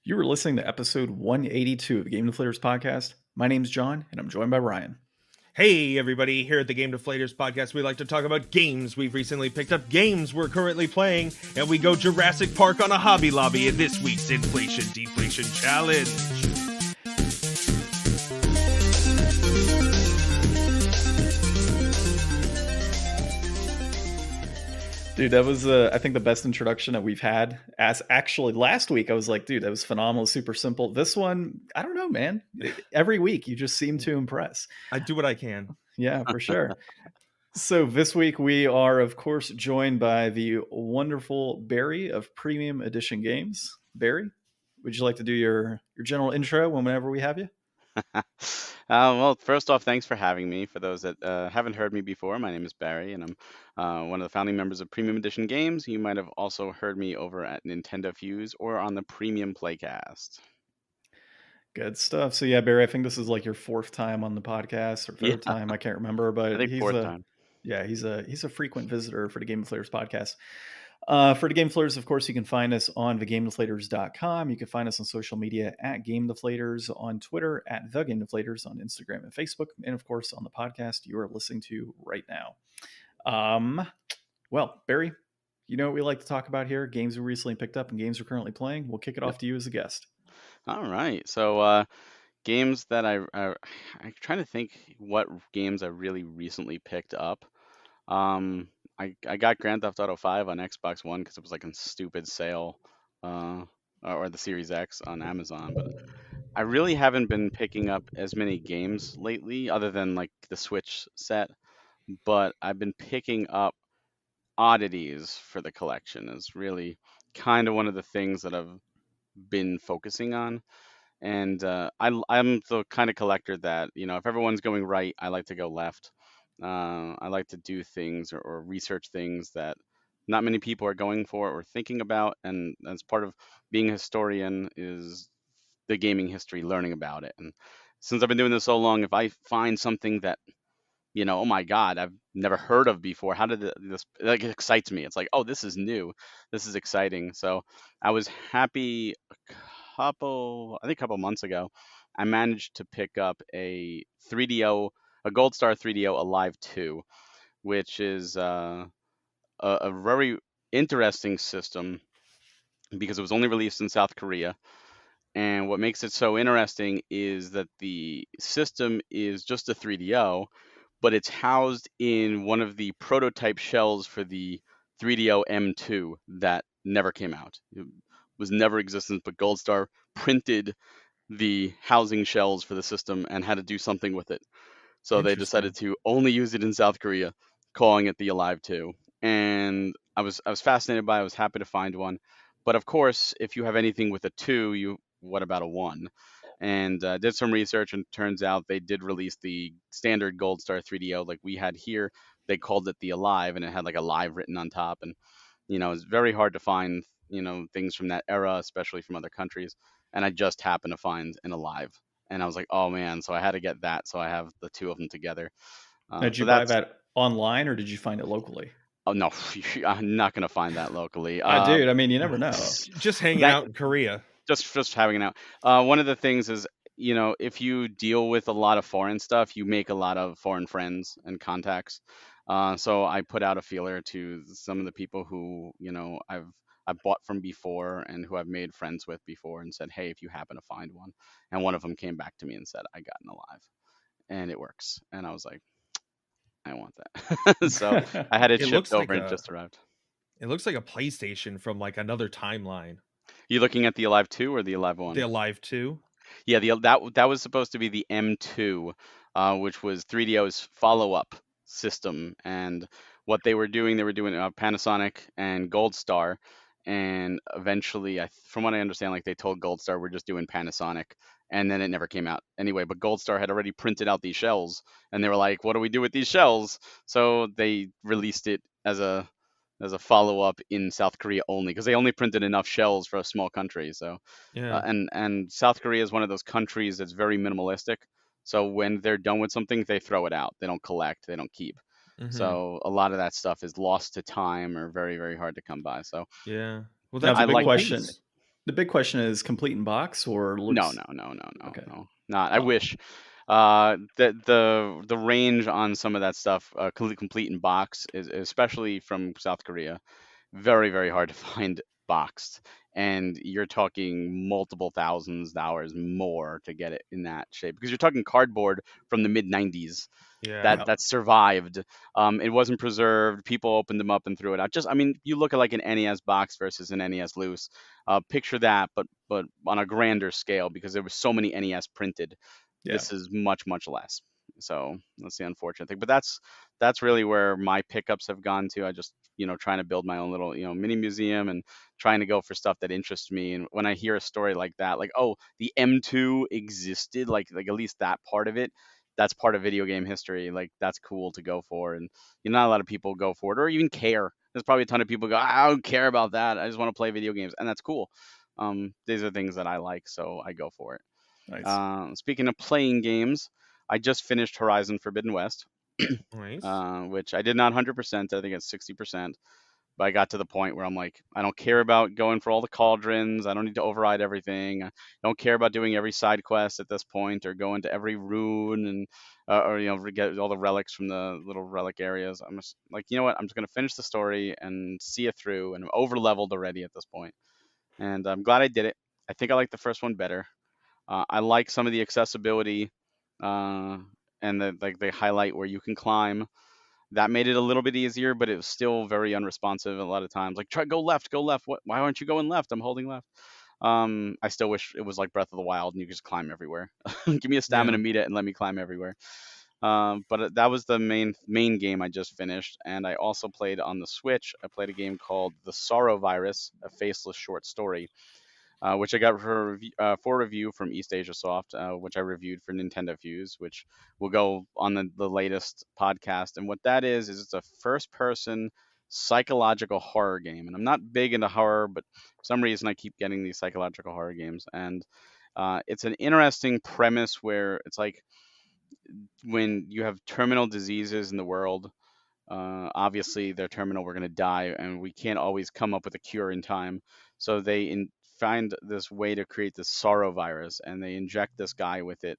You were listening to episode 182 of the Game Deflators Podcast. My name's John, and I'm joined by Ryan. Hey everybody, here at the Game Deflators Podcast, we like to talk about games we've recently picked up, games we're currently playing, and we go Jurassic Park on a Hobby Lobby in this week's Inflation Deflation Challenge. Dude, that was, I think, the best introduction that we've had. As actually, last week, I was like, dude, that was phenomenal, super simple. This one, I don't know, man. Every week, you just seem to impress. I do what I can. Yeah, for sure. So this week, we are, of course, joined by the wonderful Barry of Premium Edition Games. Barry, would you like to do your general intro whenever we have you? Well, first off, thanks for having me. For those that haven't heard me before, my name is Barry, and I'm one of the founding members of Premium Edition Games. You might have also heard me over at Nintendo Fuse or on the Premium Playcast. Good stuff. So yeah, Barry, I think this is like your fourth time on the podcast or third time. I can't remember, but I think fourth time. Yeah, he's a frequent visitor for the Game Deflators Podcast. For the Game Deflators, of course, you can find us on thegamedeflators.com. You can find us on social media at Game Deflators, on Twitter at The Game Deflators, on Instagram and Facebook, and of course on the podcast you are listening to right now. Well, Barry, you know what we like to talk about here? Games we recently picked up and games we're currently playing. We'll kick it off to you as a guest. All right. So games that I'm trying to think what games I really recently picked up. I got Grand Theft Auto 5 on Xbox One because it was like a stupid sale, or the Series X on Amazon. But I really haven't been picking up as many games lately, other than like the Switch set. But I've been picking up oddities for the collection. Is really kind of one of the things that I've been focusing on. And I'm the kind of collector that, if everyone's going right, I like to go left. I like to do things or research things that not many people are going for or thinking about. And as part of being a historian is the gaming history, learning about it. And since I've been doing this so long, if I find something that, oh my God, I've never heard of before, how did this, like, it excites me. It's like, oh, this is new. This is exciting. So I was happy a couple months ago, I managed to pick up a Gold Star 3DO Alive 2, which is a very interesting system because it was only released in South Korea. And what makes it so interesting is that the system is just a 3DO, but it's housed in one of the prototype shells for the 3DO M2 that never came out. It was never existence, but Gold Star printed the housing shells for the system and had to do something with it. So they decided to only use it in South Korea, calling it the Alive 2. And I was fascinated by it. I was happy to find one. But of course, if you have anything with a 2, what about a 1? And did some research, and turns out they did release the standard Gold Star 3DO like we had here. They called it the Alive, and it had like Alive written on top. And, it's very hard to find, things from that era, especially from other countries. And I just happened to find an Alive. And I was like, oh man, so I had to get that. So I have the two of them together. Did you buy that online or did you find it locally? Oh, no, I'm not going to find that locally. Dude, I mean, you never know. Just hanging out in Korea. Just having it out. One of the things is, if you deal with a lot of foreign stuff, you make a lot of foreign friends and contacts. So I put out a feeler to some of the people who, I've bought from before and who I've made friends with before and said, hey, if you happen to find one. And one of them came back to me and said, I got an Alive and it works. And I was like, I want that. So I had it shipped over and it just arrived. It looks like a PlayStation from like another timeline. You looking at the Alive 2 or the Alive 1? The Alive 2. Yeah, that was supposed to be the M2, which was 3DO's follow-up system. And what they were doing Panasonic and Gold Star. And eventually, from what I understand, like they told Gold Star, we're just doing Panasonic. And then it never came out anyway. But Gold Star had already printed out these shells. And they were like, what do we do with these shells? So they released it as a follow-up in South Korea only, because they only printed enough shells for a small country. So yeah. And South Korea is one of those countries that's very minimalistic. So when they're done with something, they throw it out. They don't collect. They don't keep. Mm-hmm. So a lot of that stuff is lost to time or very, very hard to come by. So yeah. Well, that's a big question. The big question is complete in box or No, looks. no, no, no, no, Okay. no, not. I Oh, wish. The range on some of that stuff, complete in box, is especially from South Korea, very, very hard to find boxed, and you're talking multiple thousands of dollars more to get it in that shape because you're talking cardboard from the mid 90s Yeah. that yeah. that survived. It wasn't preserved. People opened them up and threw it out. Just, I mean, you look at like an NES box versus an NES loose. Picture that, but on a grander scale because there was so many NES printed. Yeah. This is much, much less. So that's the unfortunate thing. But that's really where my pickups have gone to. I just, trying to build my own little, mini museum and trying to go for stuff that interests me. And when I hear a story like that, like, oh, the M2 existed, like at least that part of it, that's part of video game history. Like that's cool to go for. And not a lot of people go for it or even care. There's probably a ton of people go, I don't care about that. I just want to play video games. And that's cool. These are things that I like, so I go for it. Nice. Speaking of playing games, I just finished Horizon Forbidden West, Nice. which I did not 100%. I think it's 60%. But I got to the point where I'm like, I don't care about going for all the cauldrons. I don't need to override everything. I don't care about doing every side quest at this point or going to every rune and or get all the relics from the little relic areas. I'm just like, you know what? I'm just gonna finish the story and see it through. And I'm over leveled already at this point, and I'm glad I did it. I think I like the first one better. I like some of the accessibility, uh, and like they highlight where you can climb. That made it a little bit easier, but it was still very unresponsive a lot of times. Like try go left, go left. What? Why aren't you going left? I'm holding left. I still wish it was like Breath of the Wild and you could just climb everywhere. Give me a Yeah. stamina meter and let me climb everywhere. But that was the main game I just finished, and I also played on the Switch. I played a game called The Sorrow Virus, a faceless short story, which I got for review from East Asia Soft, which I reviewed for Nintendo Fuse, which will go on the latest podcast. And what that is it's a first person psychological horror game. And I'm not big into horror, but for some reason I keep getting these psychological horror games. And it's an interesting premise where it's like when you have terminal diseases in the world, obviously, they're terminal. We're going to die, and we can't always come up with a cure in time. So they find this way to create this sorrow virus, and they inject this guy with it.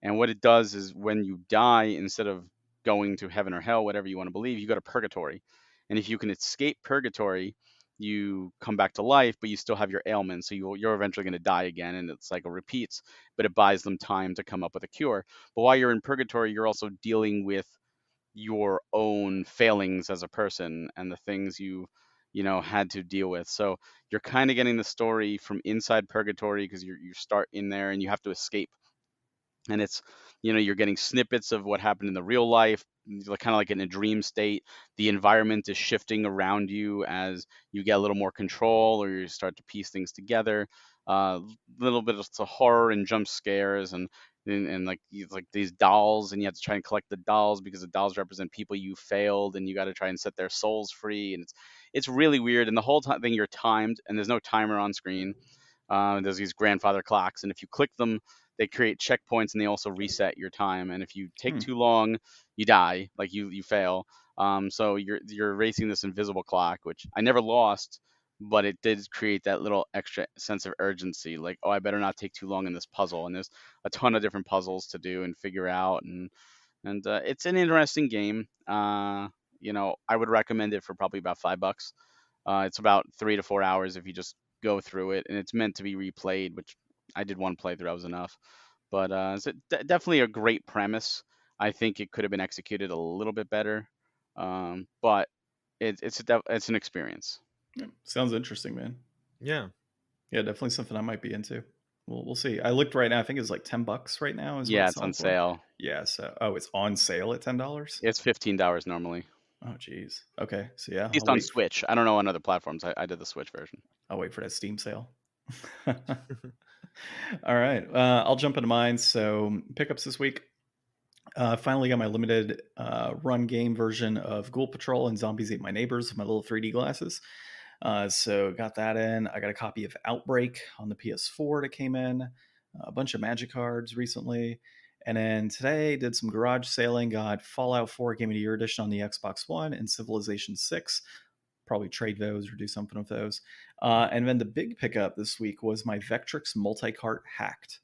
And what it does is, when you die, instead of going to heaven or hell, whatever you want to believe, you go to purgatory. And if you can escape purgatory, you come back to life, but you still have your ailment. So you're eventually going to die again, and it's like a repeats. But it buys them time to come up with a cure. But while you're in purgatory, you're also dealing with your own failings as a person and the things you had to deal with. So you're kind of getting the story from inside purgatory because you start in there and you have to escape. And it's you're getting snippets of what happened in the real life, kind of like in a dream state. The environment is shifting around you as you get a little more control or you start to piece things together. A little bit of horror and jump scares and like like these dolls, and you have to try and collect the dolls because the dolls represent people you failed and you got to try and set their souls free. And it's really weird, and the whole time thing you're timed and there's no timer on screen. There's these grandfather clocks, and if you click them, they create checkpoints and they also reset your time. And if you take Hmm. too long, you die, like you fail. So you're racing this invisible clock, which I never lost, but it did create that little extra sense of urgency, like, oh, I better not take too long in this puzzle. And there's a ton of different puzzles to do and figure out, and it's an interesting game. I would recommend it for probably about $5. It's about 3 to 4 hours if you just go through it, and it's meant to be replayed, which I did one playthrough, that was enough. But definitely a great premise. I think it could have been executed a little bit better, but it's an experience. Yeah. Sounds interesting, man. Yeah. Yeah, definitely something I might be into. We'll see. I looked right now. I think it's like $10 right now is what Yeah, it's it's on selling for. sale. Yeah. So, it's on sale at $10. It's $15 normally. Oh, geez. Okay. So yeah, At least on Switch. I don't know on other platforms. I did the Switch version. I'll wait for that Steam sale. All right. I'll jump into mine. So pickups this week. Finally got my limited run game version of Ghoul Patrol and Zombies Ate My Neighbors with my little 3D glasses. So got that in. I got a copy of Outbreak on the PS4 that came in. A bunch of Magic cards recently. And then today did some garage sailing. Got Fallout 4 Game of the Year edition on the Xbox One and Civilization 6. probably trade those or do something with those. And then the big pickup this week was my Vectrix multi-cart hacked.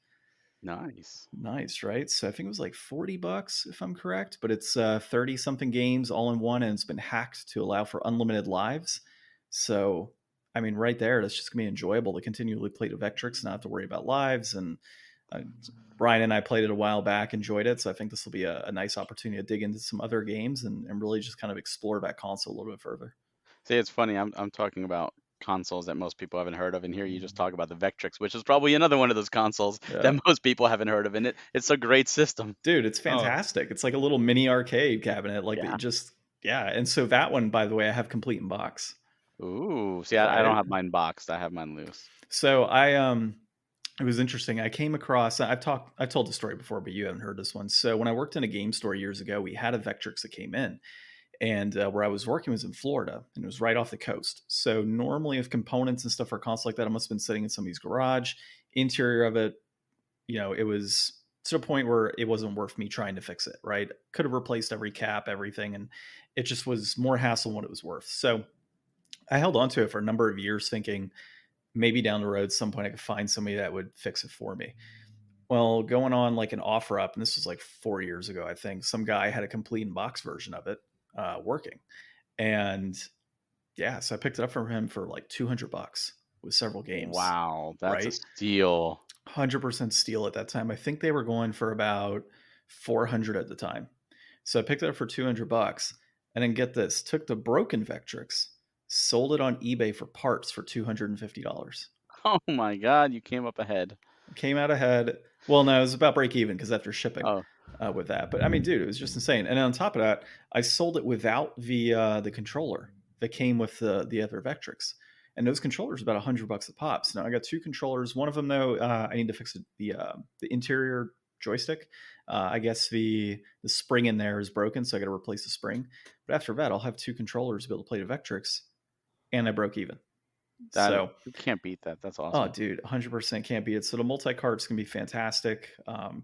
Nice. Nice, right? So I think it was like $40 if I'm correct, but it's 30 something games all in one, and it's been hacked to allow for unlimited lives. So I mean, right there, that's just gonna be enjoyable to continually play the Vectrix, not have to worry about lives. And uh, Brian and I played it a while back, enjoyed it. So I think this will be a nice opportunity to dig into some other games and really just kind of explore that console a little bit further. See, it's funny. I'm talking about consoles that most people haven't heard of, and here you just talk about the Vectrix, which is probably another one of those consoles Yeah. that most people haven't heard of, and it's a great system. Dude, it's Oh. fantastic. It's like a little mini arcade cabinet. Like Yeah. it just, yeah. And so that one, by the way, I have complete in box. Ooh, see, I don't Right. have mine boxed. I have mine loose. So it was interesting. I came across, I've told the story before, but you haven't heard this one. So when I worked in a game store years ago, we had a Vectrix that came in, and where I was working was in Florida, and it was right off the coast. So normally, if components and stuff for a console like that, it must have been sitting in somebody's garage. Interior of it, it was to a point where it wasn't worth me trying to fix it. Right, could have replaced every cap, everything, and it just was more hassle than what it was worth. So I held on to it for a number of years, thinking maybe down the road, some point I could find somebody that would fix it for me. Well, going on like an offer up, and this was like 4 years ago, I think, some guy had a complete in box version of it working. And yeah, so I picked it up from him for like $200 with several games. Wow, that's a right? steal. 100% steal at that time. I think they were going for about 400 at the time. So I picked it up for $200, and then get this, took the broken Vectrix, sold it on eBay for parts for $250. Oh my God, you came up ahead. Came out ahead. Well, no, it was about break even because after shipping Oh, with that. But I mean, dude, it was just insane. And on top of that, I sold it without the controller that came with the other Vectrix. And those controllers about $100 a pop. So now I got two controllers. One of them though, I need to fix the interior joystick. I guess the spring in there is broken, so I got to replace the spring. But after that, I'll have two controllers to be able to play the Vectrix, and I broke even. So you can't beat that. That's oh, awesome. dude, 100% can't beat it. So the multi-cart's gonna be fantastic.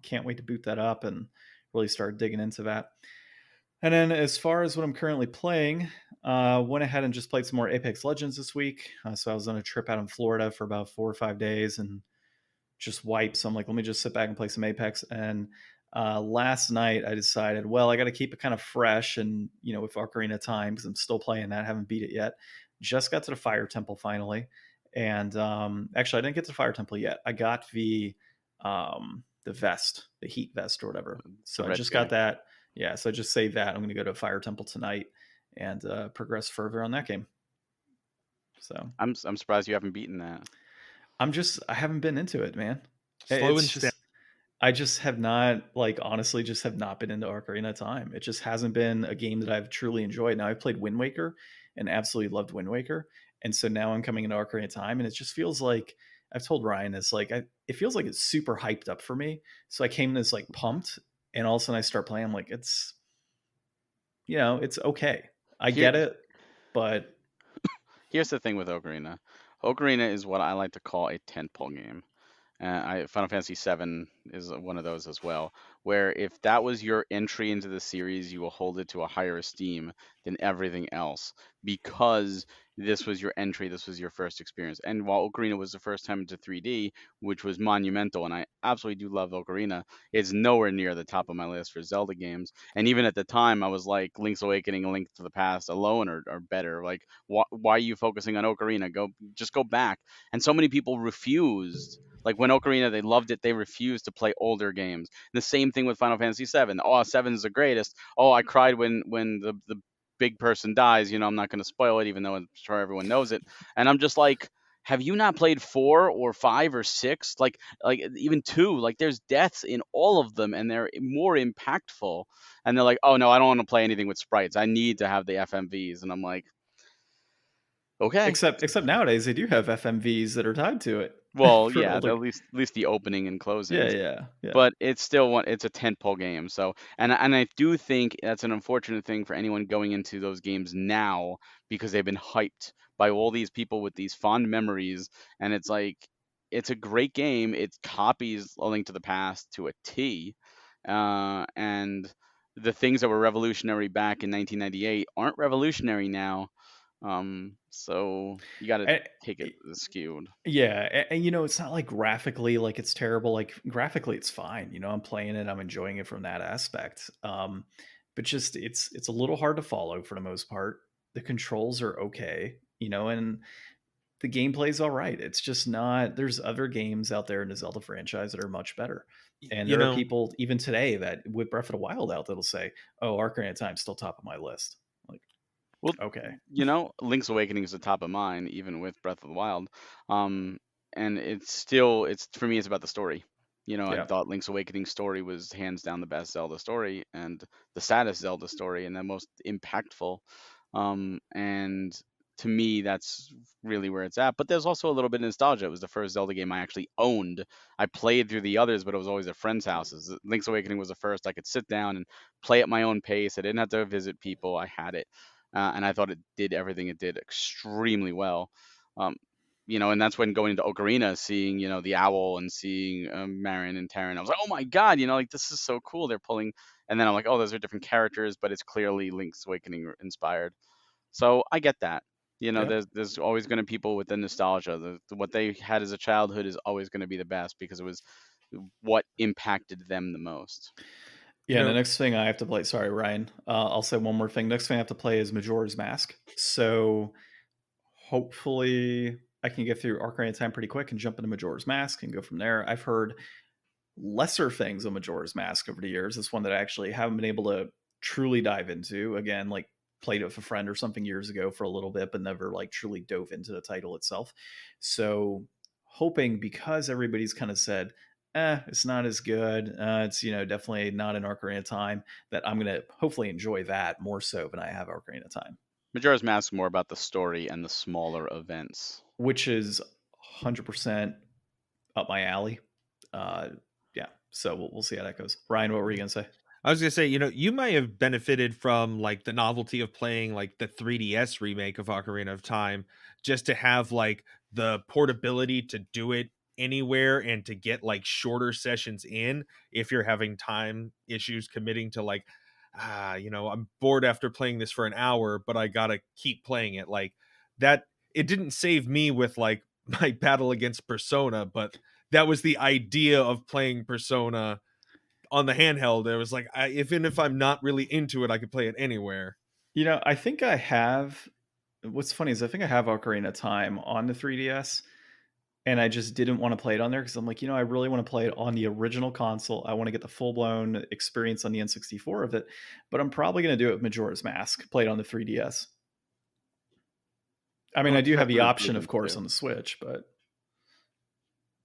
Can't wait to boot that up and really start digging into that. And then as far as what I'm currently playing, went ahead and just played some more Apex Legends this week. So I was on a trip out in Florida for about 4 or 5 days and just wiped. So I'm like, let me just sit back and play some Apex. And last night I decided, well, I got to keep it kind of fresh and, with Ocarina of Time, because I'm still playing that. Haven't beat it yet. Just got to the Fire Temple finally. And actually, I didn't get to the Fire Temple yet. I got the vest, the heat vest or whatever. So I just got that. Yeah, so I just saved that. I'm going to go to Fire Temple tonight and progress further on that game. So I'm surprised you haven't beaten that. I haven't been into it, man. Slow and steady. I just have not, honestly, just have not been into Ocarina of Time. It just hasn't been a game that I've truly enjoyed. Now, I've played Wind Waker and absolutely loved Wind Waker. And so now I'm coming into Ocarina of Time, and it just feels like, I've told Ryan, it's like, it feels like it's super hyped up for me. So I came this pumped, and all of a sudden I start playing. I'm like, it's okay. I get it, but here's the thing with Ocarina. Ocarina is what I like to call a tentpole game. Final Fantasy VII is one of those as well, where if that was your entry into the series, you will hold it to a higher esteem than everything else because this was your entry, this was your first experience. And while Ocarina was the first time into 3D, which was monumental, and I absolutely do love Ocarina, it's nowhere near the top of my list for Zelda games. And even at the time, I was like, Link's Awakening and Link to the Past alone are better. Like, why are you focusing on Ocarina? Just go back. And so many people refused. Like when Ocarina, they loved it, they refused to play older games. And the same thing with Final Fantasy VII. Oh, 7 is the greatest. Oh, I cried when the big person dies. I'm not going to spoil it, even though I'm sure everyone knows it. And I'm just like, have you not played 4 or 5 or 6? Like even 2. Like there's deaths in all of them, and they're more impactful. And they're like, oh no, I don't want to play anything with sprites. I need to have the FMVs. And I'm like, okay. except nowadays they do have FMVs that are tied to it. Well, yeah, at least the opening and closing. Yeah. But it's still it's a tentpole game. So, and I do think that's an unfortunate thing for anyone going into those games now because they've been hyped by all these people with these fond memories, and it's like it's a great game. It copies A Link to the Past to a T, and the things that were revolutionary back in 1998 aren't revolutionary now. So you got to And, take it skewed. yeah, and it's not like graphically like it's terrible. Like graphically, it's fine. I'm playing it, I'm enjoying it from that aspect. But just it's a little hard to follow for the most part. The controls are okay, and the gameplay's all right. It's just not. There's other games out there in the Zelda franchise that are much better. And You there are know, people even today that with Breath of the Wild out that'll say, "Oh, Ocarina of Time's still top of my list." Like, Well, okay, Link's Awakening is the top of mine, even with Breath of the Wild. Um, and it's for me, it's about the story. I yeah, thought Link's Awakening story was hands down the best Zelda story and the saddest Zelda story and the most impactful. And to me, that's really where it's at. But there's also a little bit of nostalgia. It was the first Zelda game I actually owned. I played through the others, but it was always at friends' houses. Link's Awakening was the first I could sit down and play at my own pace. I didn't have to visit people. I had it and I thought it did everything it did extremely well. Um, and that's when going into Ocarina, seeing the owl and seeing Marin and Terran, I was like, oh my god, like this is so cool. They're pulling, and then I'm like, oh, those are different characters, but it's clearly Link's Awakening inspired. So I get that. yeah. There's always going to people with the nostalgia. What they had as a childhood is always going to be the best because it was what impacted them the most. you Yeah, and the know, next thing I have to play, sorry, Ryan, I'll say one more thing. Next thing I have to play is Majora's Mask. So hopefully I can get through Ocarina of Time pretty quick and jump into Majora's Mask and go from there. I've heard lesser things on Majora's Mask over the years. It's one that I actually haven't been able to truly dive into. Again, like played it with a friend or something years ago for a little bit, but never like truly dove into the title itself. So hoping because everybody's kind of said, it's not as good. It's definitely not an Ocarina of Time that I'm gonna hopefully enjoy that more so than I have Ocarina of Time, Majora's Mask is more about the story and the smaller events. which is 100% up my alley. Uh, yeah, so we'll see how that goes. Ryan, what were you gonna say? I was gonna say, you might have benefited from like the novelty of playing like the 3DS remake of Ocarina of Time, just to have like the portability to do it anywhere and to get like shorter sessions in if you're having time issues committing to like, I'm bored after playing this for an hour, but I gotta keep playing it. Like that, it didn't save me with like my battle against Persona, but that was the idea of playing Persona on the handheld. It was like, even if I'm not really into it, I could play it anywhere. I think I have. What's funny is I think I have Ocarina of Time on the 3DS, and I just didn't want to play it on there because I'm like, I really want to play it on the original console. I want to get the full blown experience on the N64 of it, but I'm probably going to do it with Majora's Mask, play it on the 3DS. I mean, Well, I that's do have the definitely a option, good of thing to course, do. on the Switch, but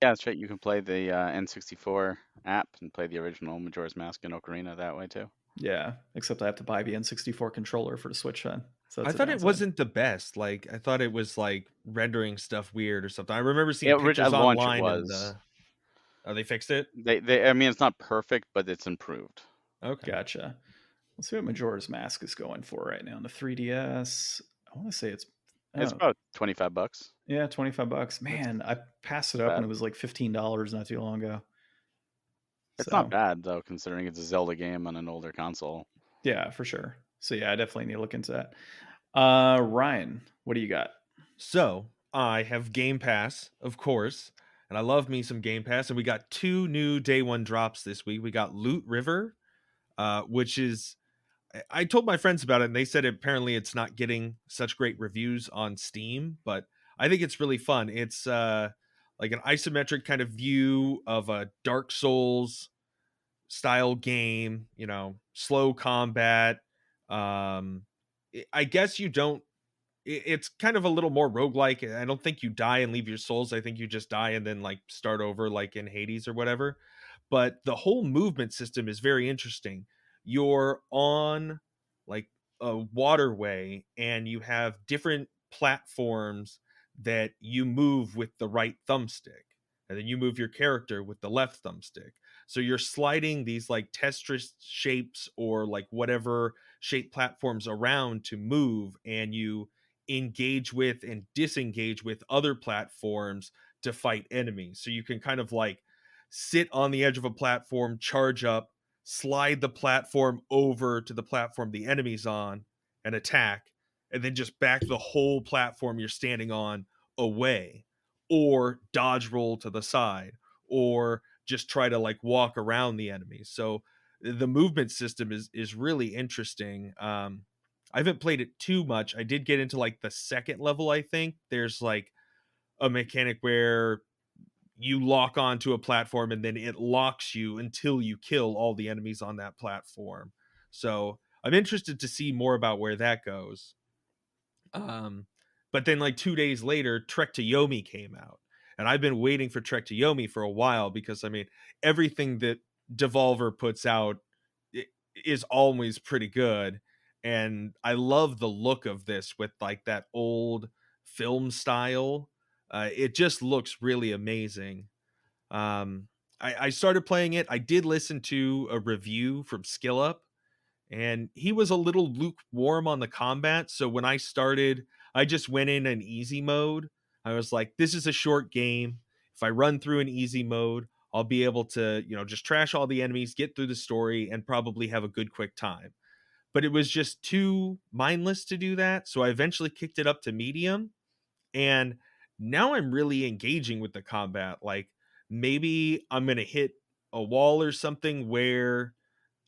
Yeah, that's right. You can play the N64 app and play the original Majora's Mask and Ocarina that way too. yeah, except I have to buy the N64 controller for the Switch then. So I that's a thought it downside. wasn't the best. Like I thought it was like rendering stuff weird or something. I remember seeing Yeah, at pictures launch it online and was. oh, they fixed it. I mean, it's not perfect, but it's improved. Okay. Gotcha. Let's see what Majora's Mask is going for right now on the 3DS. I want to say it's It's oh about $25. yeah, $25. That's Man, I passed it Not up and bad. it was like $15 not too long ago. It's not So bad though, considering it's a Zelda game on an older console. yeah, for sure. So yeah, I definitely need to look into that. Ryan, what do you got? So I have Game Pass, of course, and I love me some Game Pass. And we got two new day one drops this week. We got Loot River, which is I told my friends about it, and they said apparently it's not getting such great reviews on Steam, but I think it's really fun. It's like an isometric kind of view of a Dark Souls style game, slow combat. I guess you don't it's kind of a little more roguelike. I don't think you die and leave your souls. I think you just die and then like start over like in Hades or whatever. But the whole movement system is very interesting. You're on like a waterway and you have different platforms that you move with the right thumbstick. And then you move your character with the left thumbstick. So you're sliding these like Tetris shapes or like whatever shape platforms around to move, and you engage with and disengage with other platforms to fight enemies. So you can kind of like sit on the edge of a platform, charge up, slide the platform over to the platform the enemy's on, and attack. and then just back the whole platform you're standing on away, or dodge roll to the side, or just try to like walk around the enemies. So the movement system is really interesting. I haven't played it too much. I did get into like the second level, I think. There's like a mechanic where you lock onto a platform and then it locks you until you kill all the enemies on that platform. So I'm interested to see more about where that goes. Um, but then like 2 days later, Trek to Yomi came out, and I've been waiting for Trek to Yomi for a while because I mean everything that Devolver puts out is always pretty good, and I love the look of this with like that old film style. It just looks really amazing. Um, I started playing it. I did listen to a review from SkillUp, and he was a little lukewarm on the combat. So when I started, I just went in an easy mode. I was like, this is a short game. If I run through an easy mode, I'll be able to, just trash all the enemies, get through the story, and probably have a good quick time. But it was just too mindless to do that. So I eventually kicked it up to medium. And now I'm really engaging with the combat. Like maybe I'm going to hit a wall or something where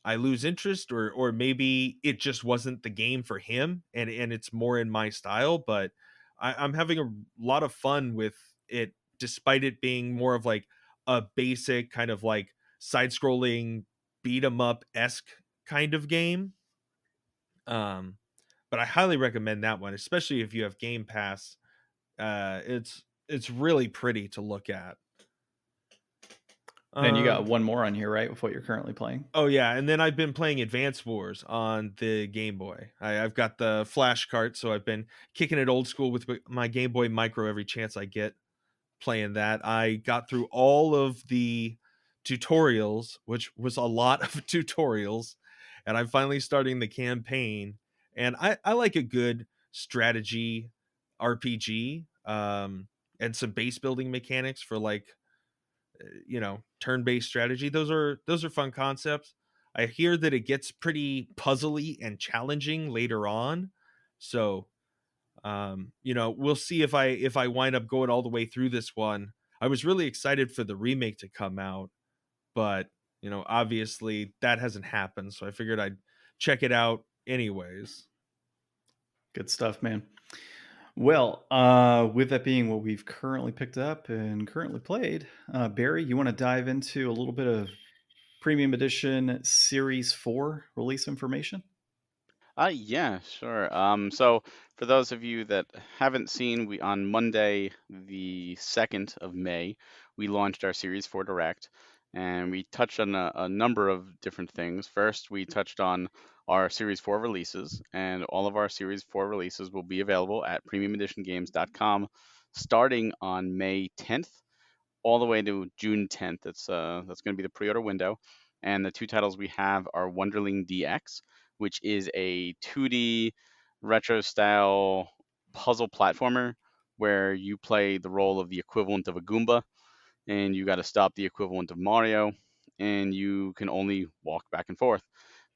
I lose interest, or maybe it just wasn't the game for him, and it's more in my style. But I'm having a lot of fun with it, despite it being more of like a basic kind of like side scrolling beat 'em up esque kind of game. Um, but I highly recommend that one, especially if you have Game Pass. It's really pretty to look at. And you got Um, one more on here, right, with what you're currently playing? Oh yeah, and then I've been playing Advance Wars on the Game Boy. I've got the flash cart, so I've been kicking it old school with my Game Boy Micro every chance I get, playing that. I got through all of the tutorials, which was a lot of tutorials, and I'm finally starting the campaign. And I like a good strategy RPG, and some base building mechanics for like turn-based strategy. Those are fun concepts. I hear that it gets pretty puzzly and challenging later on, so we'll see if I wind up going all the way through this one. I was really excited for the remake to come out, but obviously that hasn't happened, so I figured I'd check it out anyways. Good stuff, man. Well, with that being what we've currently picked up and currently played, Barry, you want to dive into a little bit of Premium Edition Series 4 release information? Yeah, sure. So for those of you that haven't seen, we on Monday, the 2nd of May, we launched our Series 4 Direct, and we touched on a number of different things. First, we touched on our Series 4 releases, and all of our Series 4 releases will be available at premiumeditiongames.com starting on May 10th all the way to June 10th. That's going to be the pre-order window, and the two titles we have are Wonderling DX, which is a 2D retro style puzzle platformer where you play the role of the equivalent of a Goomba, and you got to stop the equivalent of Mario, and you can only walk back and forth.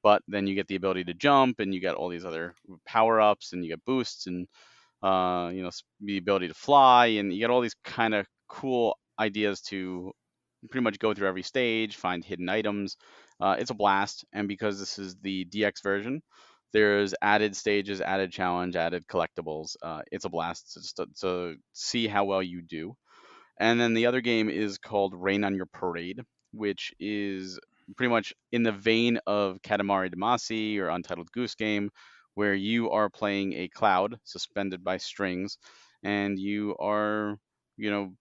But then you get the ability to jump, and you get all these other power ups, and you get boosts, and the ability to fly, and you get all these kind of cool ideas to pretty much go through every stage, find hidden items. It's a blast, and because this is the DX version, there's added stages, added challenge, added collectibles. It's a blast to see how well you do. And then the other game is called Rain on Your Parade, which is pretty much in the vein of Katamari Damacy or Untitled Goose Game, where you are playing a cloud suspended by strings, and you are,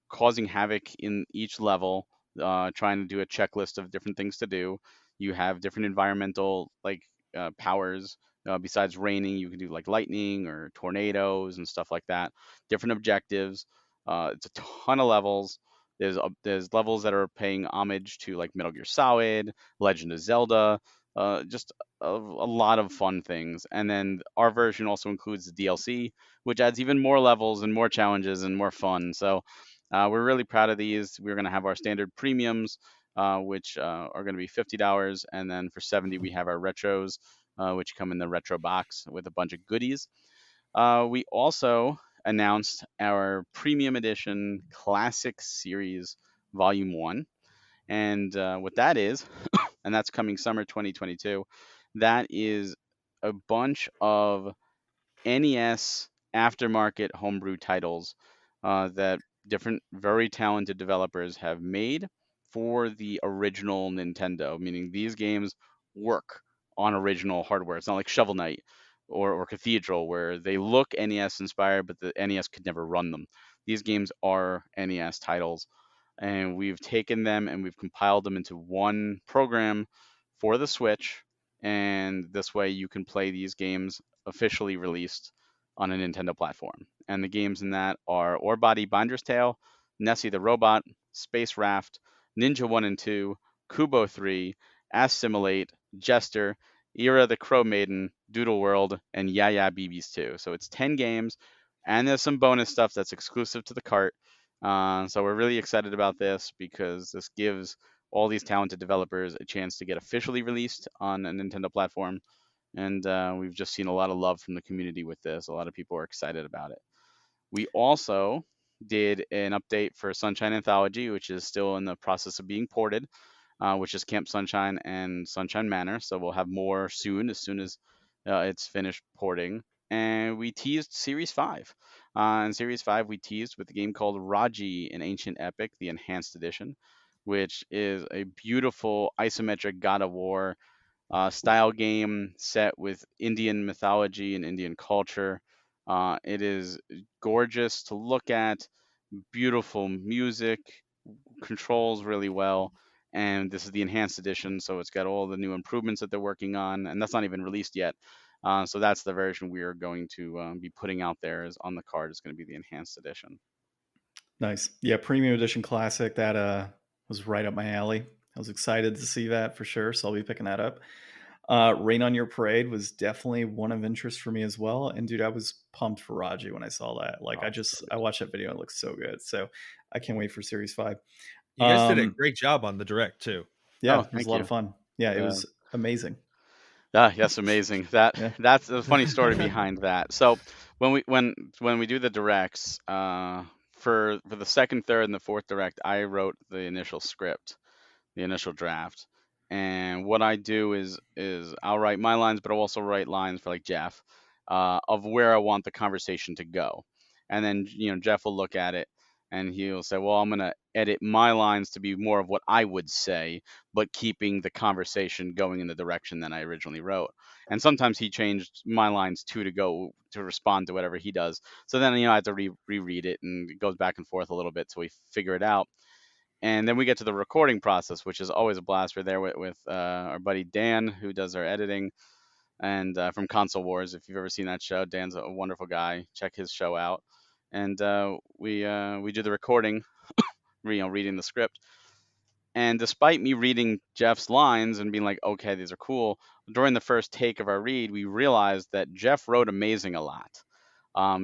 causing havoc in each level, trying to do a checklist of different things to do. You have different environmental like powers. Besides raining, you can do like lightning or tornadoes and stuff like that. Different objectives. It's a ton of levels. There's levels that are paying homage to like Metal Gear Solid, Legend of Zelda, just a lot of fun things. And then our version also includes the DLC, which adds even more levels and more challenges and more fun. So we're really proud of these. We're going to have our standard premiums, which are going to be $50, and then for $70 we have our retros, which come in the retro box with a bunch of goodies. We also announced our premium edition Classic Series Volume 1. And what that is, and that's coming summer 2022, that is a bunch of NES aftermarket homebrew titles that different very talented developers have made for the original Nintendo, meaning these games work on original hardware. It's not like Shovel Knight or Cathedral, where they look NES inspired, but the NES could never run them. These games are NES titles, and we've taken them and we've compiled them into one program for the Switch. And this way you can play these games officially released on a Nintendo platform. And the games in that are Orebody Binder's Tale, Nessie the Robot, Space Raft, Ninja 1 and 2, Kubo 3, Assimilate, Jester, Era the Crow Maiden, Doodle World, and Yeah BB's 2. So it's 10 games, and there's some bonus stuff that's exclusive to the cart. So we're really excited about this because this gives all these talented developers a chance to get officially released on a Nintendo platform. And we've just seen a lot of love from the community with this. A lot of people are excited about it. We also did an update for Sunshine Anthology, which is still in the process of being ported, which is Camp Sunshine and Sunshine Manor. So we'll have more soon as it's finished porting. And we teased Series 5. In Series 5, we teased with a game called Raji, an Ancient Epic, the Enhanced Edition, which is a beautiful isometric God of War style game set with Indian mythology and Indian culture. It is gorgeous to look at, beautiful music, controls really well. And this is the enhanced edition, so it's got all the new improvements that they're working on, and that's not even released yet. So that's the version we are going to be putting out there. Is on the card is going to be the enhanced edition. Nice. Yeah, premium edition classic. That was right up my alley. I was excited to see that for sure, so I'll be picking that up. Rain on Your Parade was definitely one of interest for me as well. And dude, I was pumped for Raji when I saw that. Like, I watched that video. It looks so good. So I can't wait for Series 5. You guys did a great job on the direct too. Yeah, it was a lot of fun. Yeah, it was amazing. Yes, amazing. That's a funny story behind that. So when we do the directs, for the second, third, and the fourth direct, I wrote the initial script, the initial draft. And what I do is I'll write my lines, but I'll also write lines for like Jeff, of where I want the conversation to go. And then Jeff will look at it and he'll say, well, I'm gonna edit my lines to be more of what I would say, but keeping the conversation going in the direction that I originally wrote. And sometimes he changed my lines too to go to respond to whatever he does. So then I have to reread it, and it goes back and forth a little bit so we figure it out. And then we get to the recording process, which is always a blast. We're there with our buddy Dan, who does our editing, and from Console Wars. If you've ever seen that show, Dan's a wonderful guy. Check his show out. And we do the recording, reading the script. And despite me reading Jeff's lines and being like, okay, these are cool, during the first take of our read, we realized that Jeff wrote amazing a lot.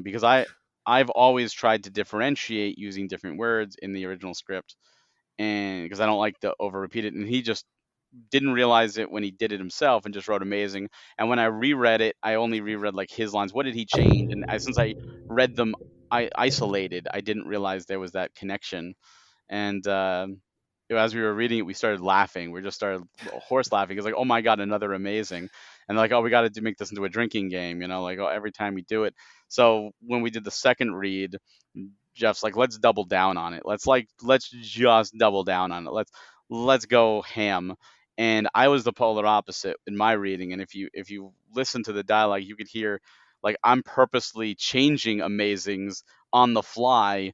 Because I've always tried to differentiate using different words in the original script, and because I don't like to over repeat it, and he just didn't realize it when he did it himself and just wrote amazing. And when I reread it, I only reread like his lines. What did he change? And since I read them isolated, I didn't realize there was that connection. And as we were reading it, we started laughing. We just started horse laughing. It's like, oh my god, another amazing. And like, oh, we got to make this into a drinking game, like, oh, every time we do it. So when we did the second read, Jeff's like, let's double down on it. Let's just double down on it. Let's go ham. And I was the polar opposite in my reading. And if you listen to the dialogue, you could hear like I'm purposely changing amazings on the fly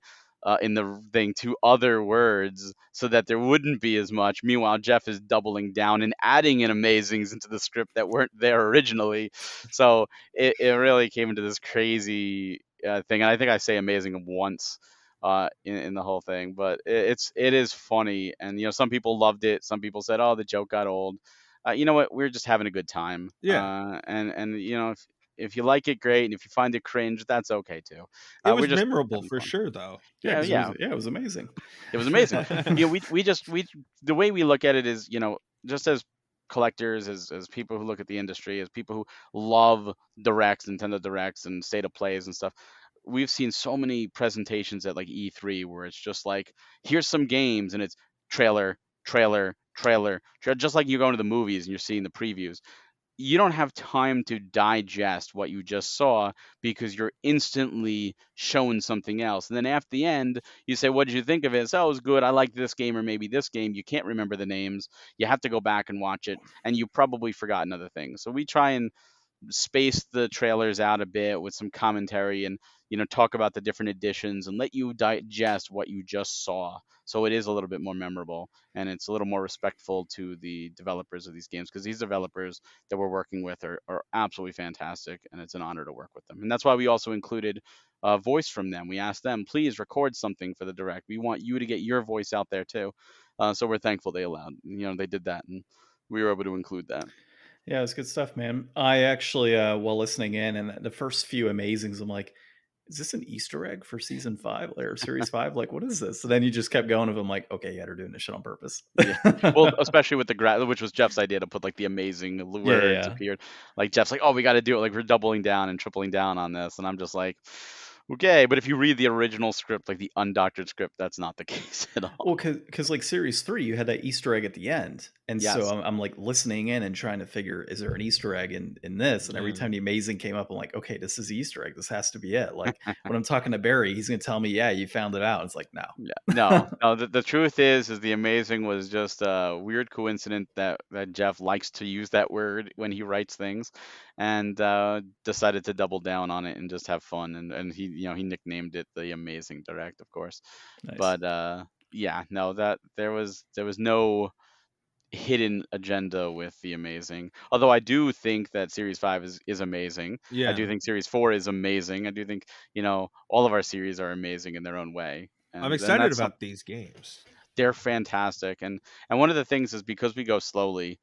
in the thing to other words so that there wouldn't be as much. Meanwhile, Jeff is doubling down and adding in amazings into the script that weren't there originally. So it really came into this crazy thing. And I think I say amazing once in the whole thing, but it is funny. And some people loved it. Some people said, oh, the joke got old. You know what? We're just having a good time. Yeah. And if you like it, great, and if you find it cringe, that's okay too. It was memorable for sure, though. Yeah, it was amazing. It was amazing. We the way we look at it is, just as collectors, as people who look at the industry, as people who love directs, Nintendo directs, and state of plays and stuff, we've seen so many presentations at like E3 where it's just like, here's some games, and it's trailer, trailer, trailer, just like you go into the movies and you're seeing the previews. You don't have time to digest what you just saw because you're instantly shown something else. And then after the end, you say, what did you think of it? So, it was good. I like this game or maybe this game. You can't remember the names. You have to go back and watch it. And you probably forgotten other things. So we try and space the trailers out a bit with some commentary, and talk about the different editions and let you digest what you just saw, so it is a little bit more memorable, and it's a little more respectful to the developers of these games, because these developers that we're working with are absolutely fantastic, and it's an honor to work with them. And that's why we also included a voice from them. We asked them, please record something for the direct. We want you to get your voice out there too. So we're thankful they allowed, they did that, and we were able to include that. Yeah, it's good stuff, man. I actually, while listening in, and the first few amazings, I'm like, is this an Easter egg for season 5 or series 5? Like, what is this? So then you just kept going, and I'm like, okay, yeah, they're doing this shit on purpose. Yeah. Well, especially with the which was Jeff's idea to put like the amazing Yeah, yeah, words yeah. appeared. Like Jeff's like, oh, we got to do it. Like we're doubling down and tripling down on this, and I'm just like, okay. But if you read the original script, like the undoctored script, that's not the case at all. Well, because like series 3, you had that Easter egg at the end, and so Yes. I'm like listening in and trying to figure, is there an Easter egg in this? And every Yeah. time the amazing came up, I'm like, okay, this is the Easter egg. This has to be it. Like when I'm talking to Barry, he's gonna tell me, yeah, you found it out. It's like, no. Yeah. No, no. The truth is the amazing was just a weird coincidence that Jeff likes to use that word when he writes things, and decided to double down on it and just have fun. And he nicknamed it the Amazing Direct, of course. Nice. But yeah, no, that there was no hidden agenda with the amazing. Although I do think that Series 5 is amazing. I do Yeah. think Series 4 is amazing. I do think, all of our series are amazing in their own way. I'm And excited that's some, about these games. they're fantastic. And one of the things is, because we go slowly,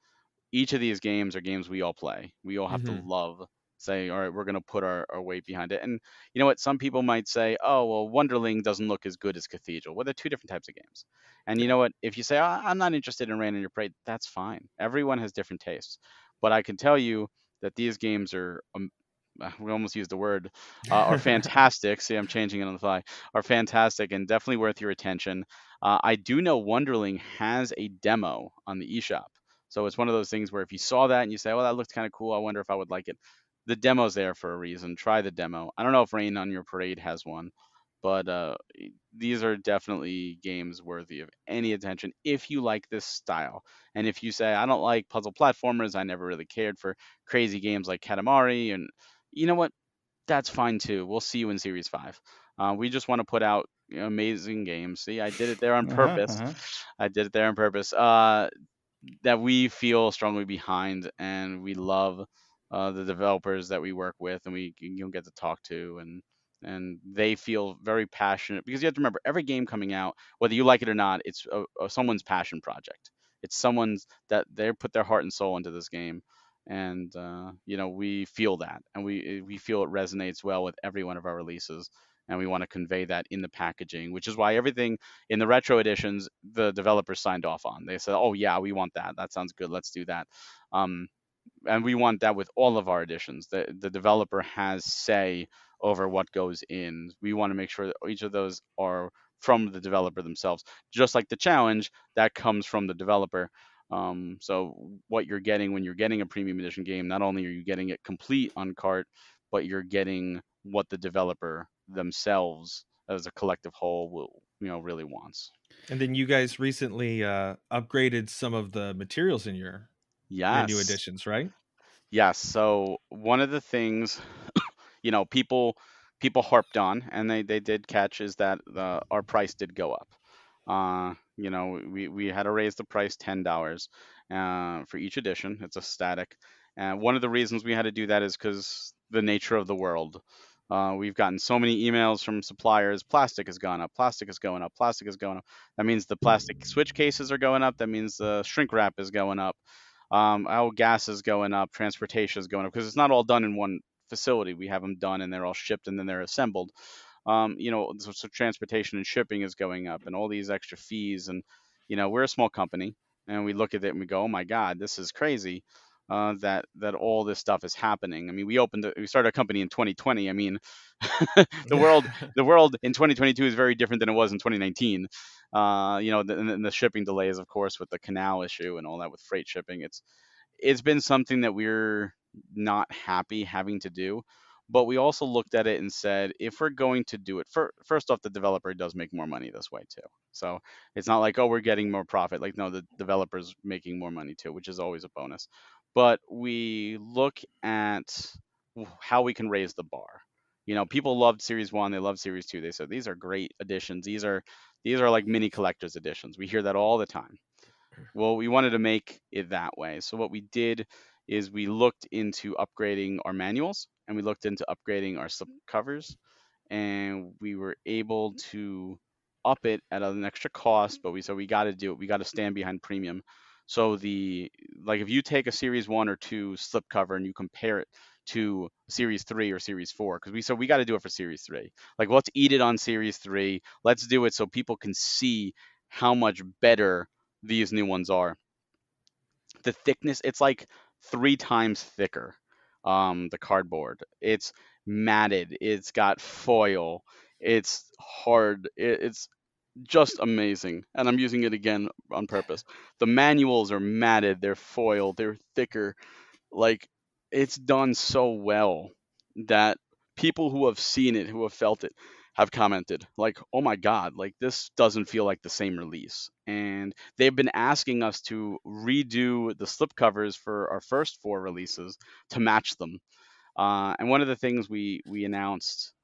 each of these games are games we all play. We all have to Hmm. love, say, all right, we're going to put our weight behind it. And you know what? Some people might say, oh, well, Wonderling doesn't look as good as Cathedral. Well, they're two different types of games. And you Yeah. know what? If you say, I'm not interested in Rain on Your Parade, that's fine. Everyone has different tastes. But I can tell you that these games are, we almost used the word, are fantastic. See, I'm changing it on the fly. Are fantastic and definitely worth your attention. I do know Wonderling has a demo on the eShop. So it's one of those things where if you saw that and you say, well, that looks kind of cool, I wonder if I would like it. The demo's there for a reason. Try the demo. I don't know if Rain on Your Parade has one, but these are definitely games worthy of any attention if you like this style. And if you say, I don't like puzzle platformers, I never really cared for crazy games like Katamari, and you know what? That's fine too. We'll see you in Series 5. We just want to put out amazing games. See, I did it there on Uh-huh. purpose. Uh-huh. I did it there on purpose. That we feel strongly behind, and we love the developers that we work with, and we get to talk to, and they feel very passionate, because you have to remember, every game coming out, whether you like it or not, it's someone's passion project. It's someone's that they put their heart and soul into this game, and we feel that, and we feel it resonates well with every one of our releases, and we want to convey that in the packaging, which is why everything in the retro editions, the developers signed off on. They said, "Oh yeah, we want that. That sounds good. Let's do that." Um, and we want that with all of our editions. The developer has say over what goes in. We want to make sure that each of those are from the developer themselves. Just like the challenge, that comes from the developer. So what you're getting when you're getting a premium edition game, not only are you getting it complete on cart, but you're getting what the developer themselves as a collective whole will really wants. And then you guys recently upgraded some of the materials in your new Yes. editions, right? Yes. So one of the things, people harped on, and they did catch, is that our price did go up. We had to raise the price $10 for each edition. It's a static. And one of the reasons we had to do that is because the nature of the world. We've gotten so many emails from suppliers. Plastic has gone up. Plastic is going up. Plastic is going up. That means the plastic switch cases are going up. That means the shrink wrap is going up. Our gas is going up. Transportation is going up, because it's not all done in one facility. We have them done and they're all shipped and then they're assembled. So transportation and shipping is going up, and all these extra fees. And we're a small company, and we look at it and we go, "Oh my God, this is crazy." That all this stuff is happening. I mean, we started a company in 2020. I mean, the world the world in 2022 is very different than it was in 2019. And the shipping delays, of course, with the canal issue and all that with freight shipping. It's been something that we're not happy having to do. But we also looked at it and said, if we're going to do it, first off, the developer does make more money this way too. So it's not like, oh, we're getting more profit. Like, no, the developer's making more money too, which is always a bonus. But we look at how we can raise the bar. People loved Series 1, they love Series 2. They said these are great additions. These are like mini collector's editions. We hear that all the time. Well, we wanted to make it that way. So what we did is we looked into upgrading our manuals and we looked into upgrading our slip covers, and we were able to up it at an extra cost, but we said we got to do it. We got to stand behind premium. So if you take a Series 1 or 2 slip cover and you compare it to Series 3 or Series 4, because we said we got to do it for Series 3. Like, let's eat it on Series 3. Let's do it so people can see how much better these new ones are. The thickness, it's like 3 times thicker. The cardboard, it's matted, it's got foil, it's hard, it's just amazing. And I'm using it again on purpose. The manuals are matted, they're foil, they're thicker. Like, it's done so well that people who have seen it, who have felt it, have commented like, "Oh my God, like this doesn't feel like the same release." And they've been asking us to redo the slipcovers for our first 4 releases to match them. And one of the things we announced,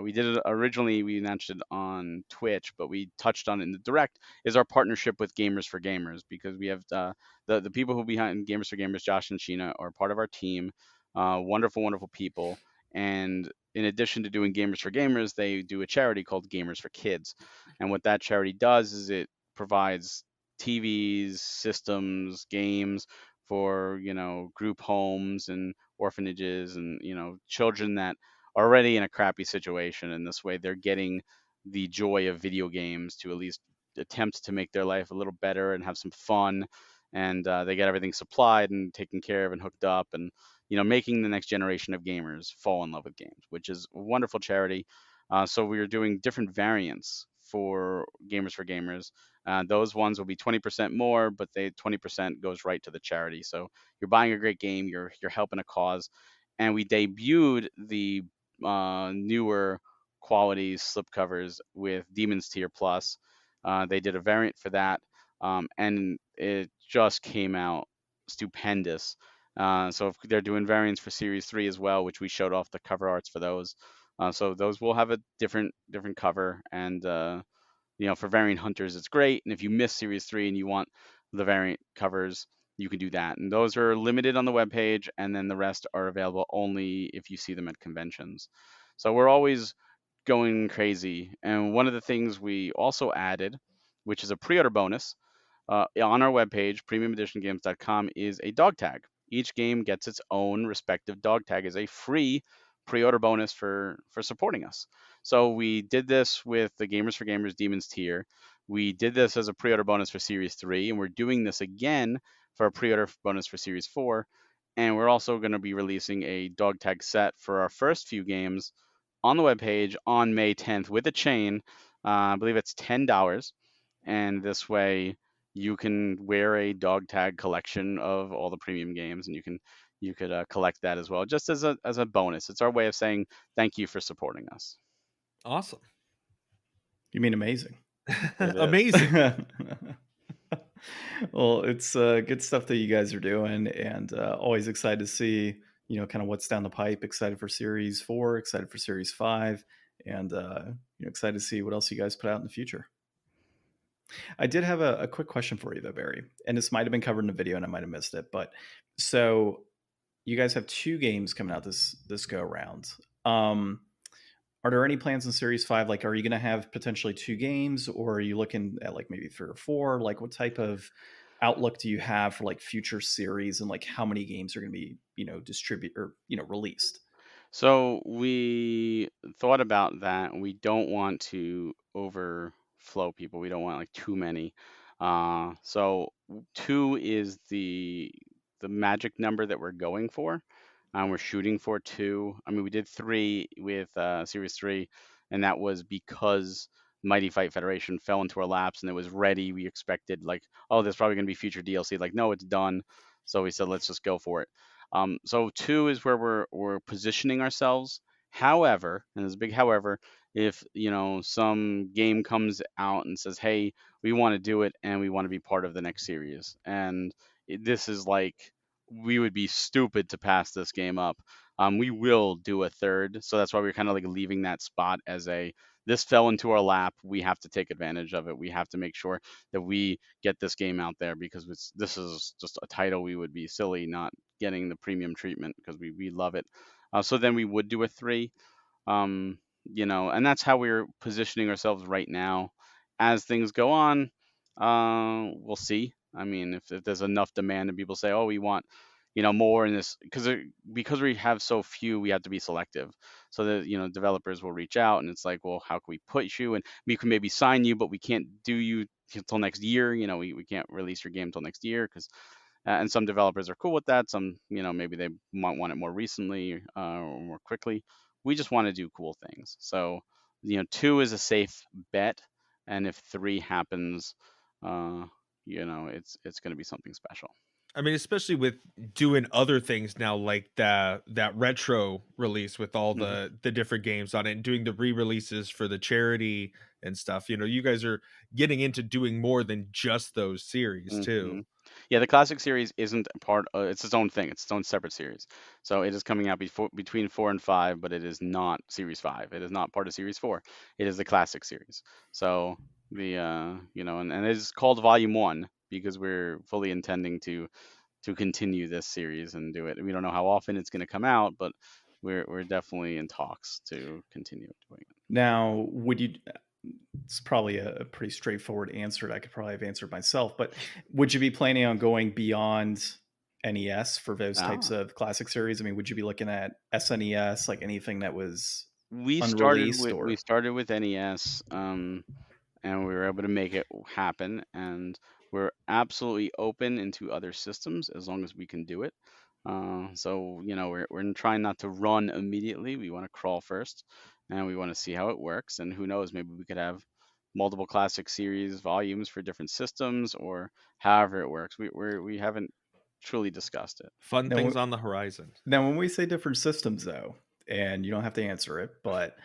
we did it originally. We announced it on Twitch, but we touched on it in the direct. Is our partnership with Gamers for Gamers, because we have the people who behind Gamers for Gamers, Josh and Sheena, are part of our team. Wonderful, wonderful people. And in addition to doing Gamers for Gamers, they do a charity called Gamers for Kids. And what that charity does is it provides TVs, systems, games for group homes and orphanages and children that are already in a crappy situation. And this way they're getting the joy of video games to at least attempt to make their life a little better and have some fun. And they get everything supplied and taken care of and hooked up, and making the next generation of gamers fall in love with games, which is a wonderful charity. So we are doing different variants for Gamers for Gamers. Those ones will be 20% more, but they 20% goes right to the charity. So you're buying a great game, you're helping a cause. And we debuted the newer quality slipcovers with Demons Tier Plus. They did a variant for that, and it just came out stupendous. So if they're doing variants for Series 3 as well, which we showed off the cover arts for those. So those will have a different cover, and for variant hunters, it's great. And if you miss Series 3 and you want the variant covers, you can do that. And those are limited on the webpage, and then the rest are available only if you see them at conventions. So we're always going crazy. And one of the things we also added, which is a pre-order bonus, on our webpage, premiumeditiongames.com, is a dog tag. Each game gets its own respective dog tag as a free pre-order bonus for supporting us. So we did this with the Gamers for Gamers Demons tier. We did this as a pre-order bonus for Series 3, and we're doing this again for a pre-order bonus for Series 4. And we're also going to be releasing a dog tag set for our first few games on the webpage on May 10th with a chain. I believe it's $10. And this way you can wear a dog tag collection of all the premium games, and you could collect that as well, just as a bonus. It's our way of saying thank you for supporting us. Awesome. You mean amazing? Amazing. Well, it's good stuff that you guys are doing, and always excited to see kind of what's down the pipe. Excited for Series 4, excited for Series 5, and excited to see what else you guys put out in the future. I did have a quick question for you though, Barry, and this might have been covered in the video and I might have missed it, but so you guys have 2 games coming out this go around. Are there any plans in Series 5? Like, are you going to have potentially 2 games, or are you looking at like maybe 3 or 4? Like, what type of outlook do you have for like future series, and like how many games are going to be, distributed or, released? So we thought about that. We don't want to overflow people. We don't want like too many. So 2 is the magic number that we're going for. We're shooting for 2. I mean, we did 3 with Series 3, and that was because Mighty Fight Federation fell into our laps and it was ready. We expected, like, oh, there's probably going to be future DLC. Like, no, it's done. So we said, let's just go for it. So 2 is where we're positioning ourselves. However, and there's a big however, if some game comes out and says, hey, we want to do it and we want to be part of the next series, and this is like, we would be stupid to pass this game up. We will do a third, so that's why we're kind of like leaving that spot as this fell into our lap. We have to take advantage of it. We have to make sure that we get this game out there, because this is just a title we would be silly not getting the premium treatment, because we love it. So then we would do a 3. And that's how we're positioning ourselves right now. As things go on, we'll see. I mean, if there's enough demand and people say, oh, we want more in this, because we have so few, we have to be selective. So that developers will reach out and it's like, well, how can we put you, and we can maybe sign you, but we can't do you until next year. We can't release your game until next year, because and some developers are cool with that. Some, maybe they might want it more recently or more quickly. We just want to do cool things. So, 2 is a safe bet, and if 3 happens, it's going to be something special. I mean, especially with doing other things now, like that retro release with all the different games on it, and doing the re-releases for the charity and stuff. You guys are getting into doing more than just those series too. Yeah, the classic series isn't a part of, it's its own thing. It's its own separate series. So it is coming out between 4 and 5, but it is not Series 5. It is not part of Series 4. It is the classic series. So and it is called Volume 1 because we're fully intending to continue this series and do it. We don't know how often it's going to come out, but we're definitely in talks to continue doing it. Now, it's probably a pretty straightforward answer that I could probably have answered myself, but would you be planning on going beyond NES for those types of classic series? I mean, would you be looking at SNES, like anything that was unreleased? We started with NES, and we were able to make it happen, and we're absolutely open into other systems as long as we can do it. So we're trying not to run immediately. We want to crawl first, and we want to see how it works. And who knows, maybe we could have multiple classic series volumes for different systems, or however it works. We haven't truly discussed it. Fun things on the horizon. Now, when we say different systems, though, and you don't have to answer it, but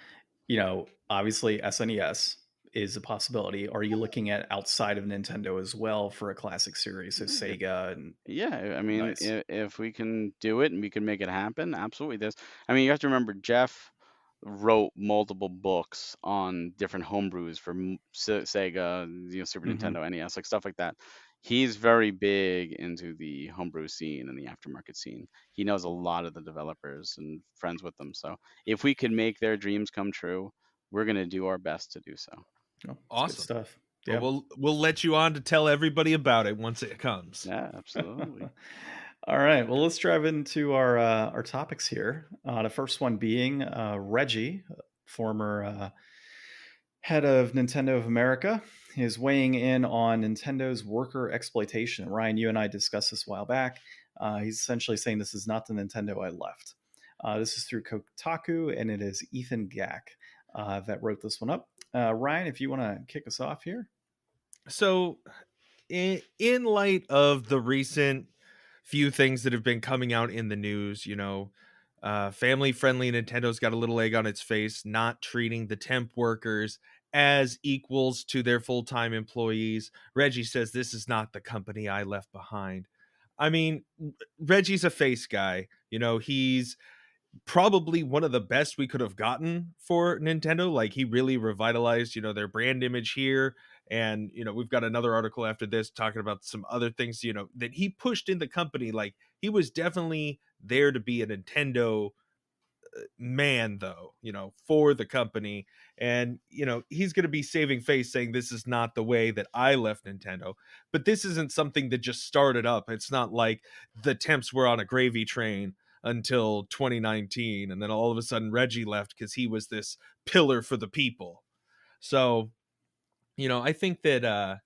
obviously SNES is a possibility. Are you looking at outside of Nintendo as well for a classic series, so Sega? And yeah, I mean, if we can do it and we can make it happen, absolutely. I mean, you have to remember, Jeff wrote multiple books on different homebrews for Sega, Super Nintendo, NES, like stuff like that. He's very big into the homebrew scene and the aftermarket scene. He knows a lot of the developers and friends with them. So if we can make their dreams come true, we're going to do our best to do so. Oh, awesome good stuff. Yeah, well, we'll let you on to tell everybody about it once it comes. Yeah, absolutely. All right. Well, let's dive into our topics here. The first one being Reggie, former head of Nintendo of America, is weighing in on Nintendo's worker exploitation. Ryan, you and I discussed this a while back. He's essentially saying this is not the Nintendo I left. This is through Kotaku, and it is Ethan Gack that wrote this one up. Ryan, if you want to kick us off here. So, in light of the recent few things that have been coming out in the news, family-friendly Nintendo's got a little egg on its face, not treating the temp workers as equals to their full-time employees. Reggie says, this is not the company I left behind. I mean, Reggie's a face guy. He's probably one of the best we could have gotten for Nintendo. Like, he really revitalized, their brand image here. And, we've got another article after this talking about some other things, that he pushed in the company. Like, he was definitely there to be a Nintendo man, though, for the company. And, he's going to be saving face saying this is not the way that I left Nintendo. But this isn't something that just started up. It's not like the temps were on a gravy train until 2019, and then all of a sudden Reggie left because he was this pillar for the people. So, I think that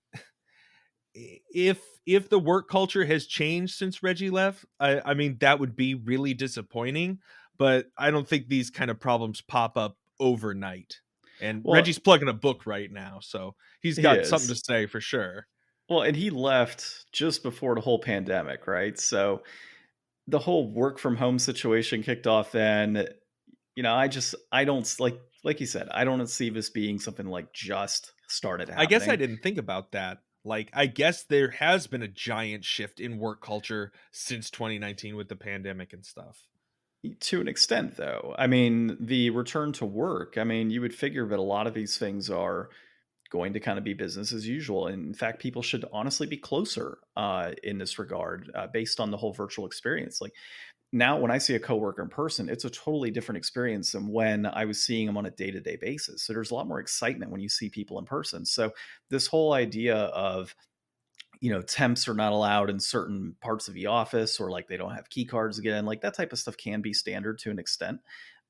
if the work culture has changed since Reggie left, I mean that would be really disappointing. But I don't think these kind of problems pop up overnight. And Well, Reggie's plugging a book right now, so he's he got something to is. say for sure. Well, and he left just before the whole pandemic, right? So the whole work from home situation kicked off then. I don't like you said, I don't see this being something like just started I guess I happening. didn't think about that. Like, I guess there has been a giant shift in work culture since 2019 with the pandemic and stuff. To an extent, though. I mean, the return to work, I mean, you would figure that a lot of these things are going to kind of be business as usual. And in fact, people should honestly be closer in this regard based on the whole virtual experience. Like now, when I see a coworker in person, it's a totally different experience than when I was seeing them on a day to day basis. So there's a lot more excitement when you see people in person. So this whole idea of temps are not allowed in certain parts of the office, or like they don't have key cards again, like that type of stuff can be standard to an extent.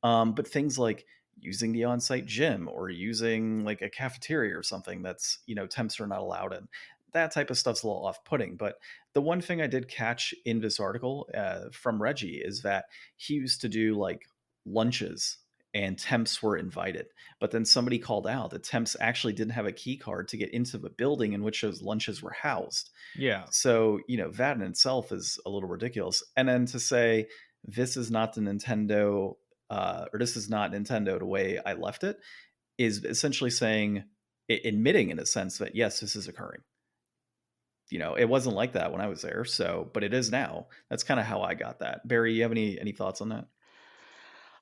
But things like using the on-site gym or using like a cafeteria or something that's, temps are not allowed in, that type of stuff's a little off-putting. But the one thing I did catch in this article from Reggie is that he used to do like lunches and temps were invited. But then somebody called out that temps actually didn't have a key card to get into the building in which those lunches were housed. Yeah. So, that in itself is a little ridiculous. And then to say this is not the Nintendo, or this is not Nintendo the way I left it, is essentially saying, admitting in a sense that yes, this is occurring. It wasn't like that when I was there. So, but it is now. That's kind of how I got that. Barry, you have any thoughts on that?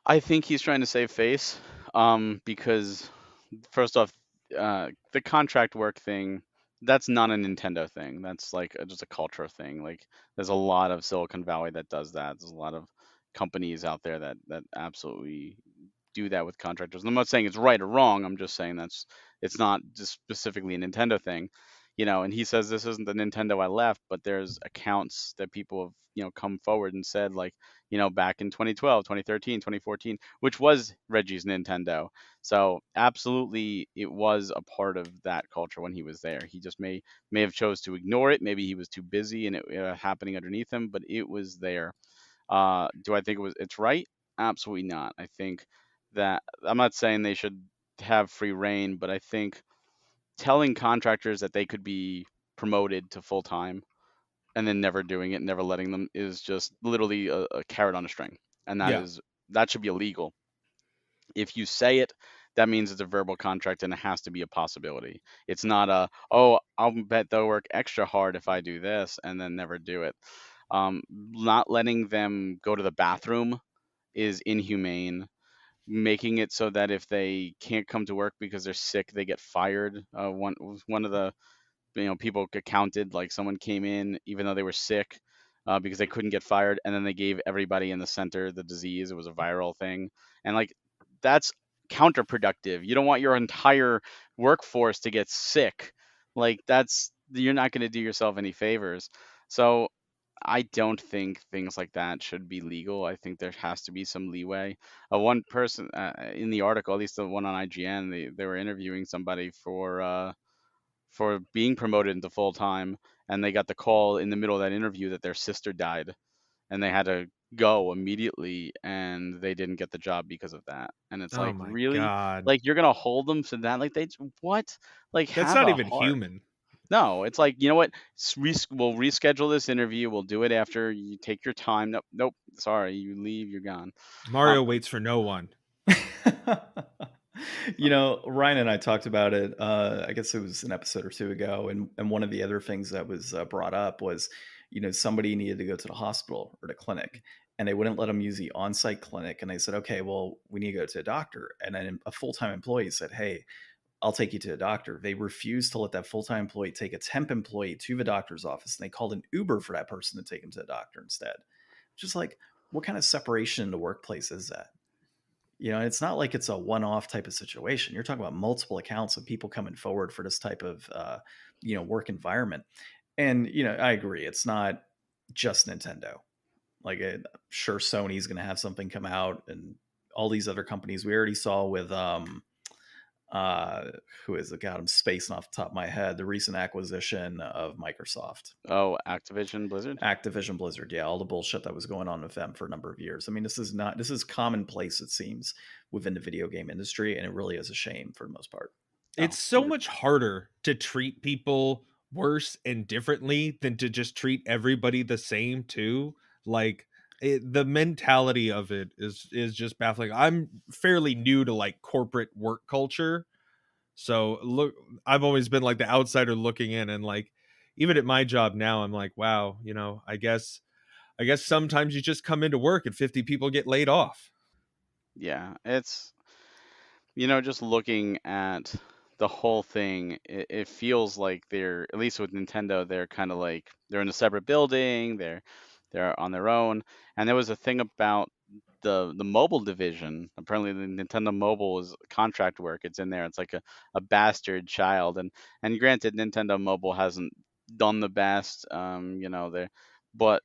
I think he's trying to save face, because first off, the contract work thing, that's not a Nintendo thing. That's like just a culture thing. Like there's a lot of Silicon Valley that does that. There's a lot of companies out there that absolutely do that with contractors. And I'm not saying it's right or wrong. I'm just saying it's not just specifically a Nintendo thing. And he says this isn't the Nintendo I left, but there's accounts that people have, come forward and said like, back in 2012, 2013, 2014, which was Reggie's Nintendo. So absolutely it was a part of that culture when he was there. He just may have chose to ignore it. Maybe he was too busy and it happening underneath him, but it was there. Do I think it's right? Absolutely not. I think that I'm not saying they should have free reign, but I think telling contractors that they could be promoted to full time and then never doing it, never letting them is just literally a carrot on a string, and Yeah. that should be illegal. If you say it, that means it's a verbal contract and it has to be a possibility. It's not oh, I'll bet they'll work extra hard if I do this and then never do it. Not letting them go to the bathroom is inhumane. Making it so that if they can't come to work because they're sick, they get fired. One of the people get counted, like someone came in even though they were sick, because they couldn't get fired, and then they gave everybody in the center the disease. It was a viral thing, and like that's counterproductive. You don't want your entire workforce to get sick. Like you're not going to do yourself any favors. So I don't think things like that should be legal. I think there has to be some leeway. One person in the article, at least the one on IGN, they were interviewing somebody for being promoted into full time, and they got the call in the middle of that interview that their sister died, and they had to go immediately, and they didn't get the job because of that. And it's Oh like, my really, god. like you're gonna hold them to that? Like what? Like That's have not a even heart. human. No, it's like, you know what? We'll reschedule this interview. We'll do it after you take your time. Nope, nope. Sorry, you leave. You're gone. Um, Mario waits for no one. Ryan and I talked about it. I guess it was an episode or two ago, and one of the other things that was brought up was, somebody needed to go to the hospital or the clinic, and they wouldn't let them use the on-site clinic, and they said, okay, well, we need to go to a doctor, and then a full-time employee said, hey, I'll take you to a doctor. They refused to let that full-time employee take a temp employee to the doctor's office, and they called an Uber for that person to take him to the doctor instead. Just like, what kind of separation in the workplace is that? It's not like it's a one-off type of situation. You're talking about multiple accounts of people coming forward for this type of, work environment. And, I agree. It's not just Nintendo. Like, I'm sure Sony's going to have something come out, and all these other companies we already saw with, uh, who is it? God, I'm spacing off the top of my head. The recent acquisition of Microsoft. Oh, Activision Blizzard. Activision Blizzard, yeah, all the bullshit that was going on with them for a number of years. I mean, this is commonplace, it seems, within the video game industry, and it really is a shame for the most part. It's so much harder to treat people worse and differently than to just treat everybody the same too. Like the mentality of it is just baffling. I'm fairly new to like corporate work culture. So look, I've always been like the outsider looking in, and like even at my job now, I'm like, wow, I guess sometimes you just come into work and 50 people get laid off. Yeah, it's just looking at the whole thing, it feels like they're, at least with Nintendo, they're kind of like they're in a separate building, they're on their own. And there was a thing about the mobile division. Apparently, the Nintendo Mobile is contract work. It's in there. It's like a bastard child. And granted, Nintendo Mobile hasn't done the best. They but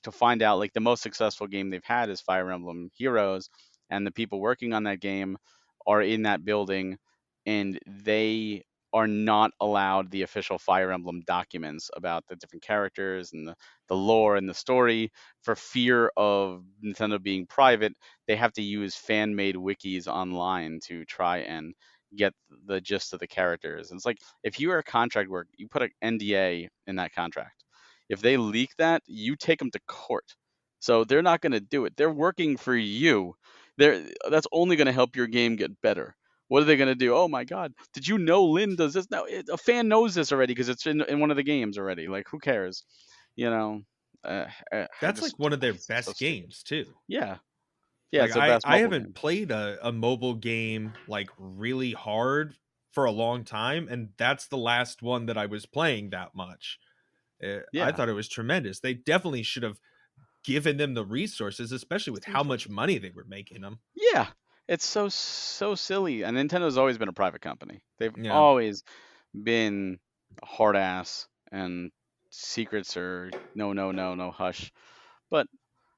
to find out like the most successful game they've had is Fire Emblem Heroes, and the people working on that game are in that building, and they are not allowed the official Fire Emblem documents about the different characters and the lore and the story for fear of Nintendo being private. They have to use fan made wikis online to try and get the gist of the characters. And it's like if you are a contract work, you put an NDA in that contract. If they leak that, you take them to court. So they're not going to do it. They're working for you. That's only going to help your game get better. What are they going to do? Oh my God. Did you know Lynn does this? Now, a fan knows this already because it's in one of the games already. Like, who cares? You know, That's like one of their it's so best stupid. games too. Yeah. Yeah, Like it's the best I mobile haven't game. played a mobile game like really hard for a long time, and that's the last one that I was playing that much. I Yeah. thought it was tremendous. They definitely should have given them the resources, especially with how much money they were making them. Yeah. It's so silly. And Nintendo's always been a private company. They've Yeah. always been a hard ass, and secrets are no, no, no, no, hush. But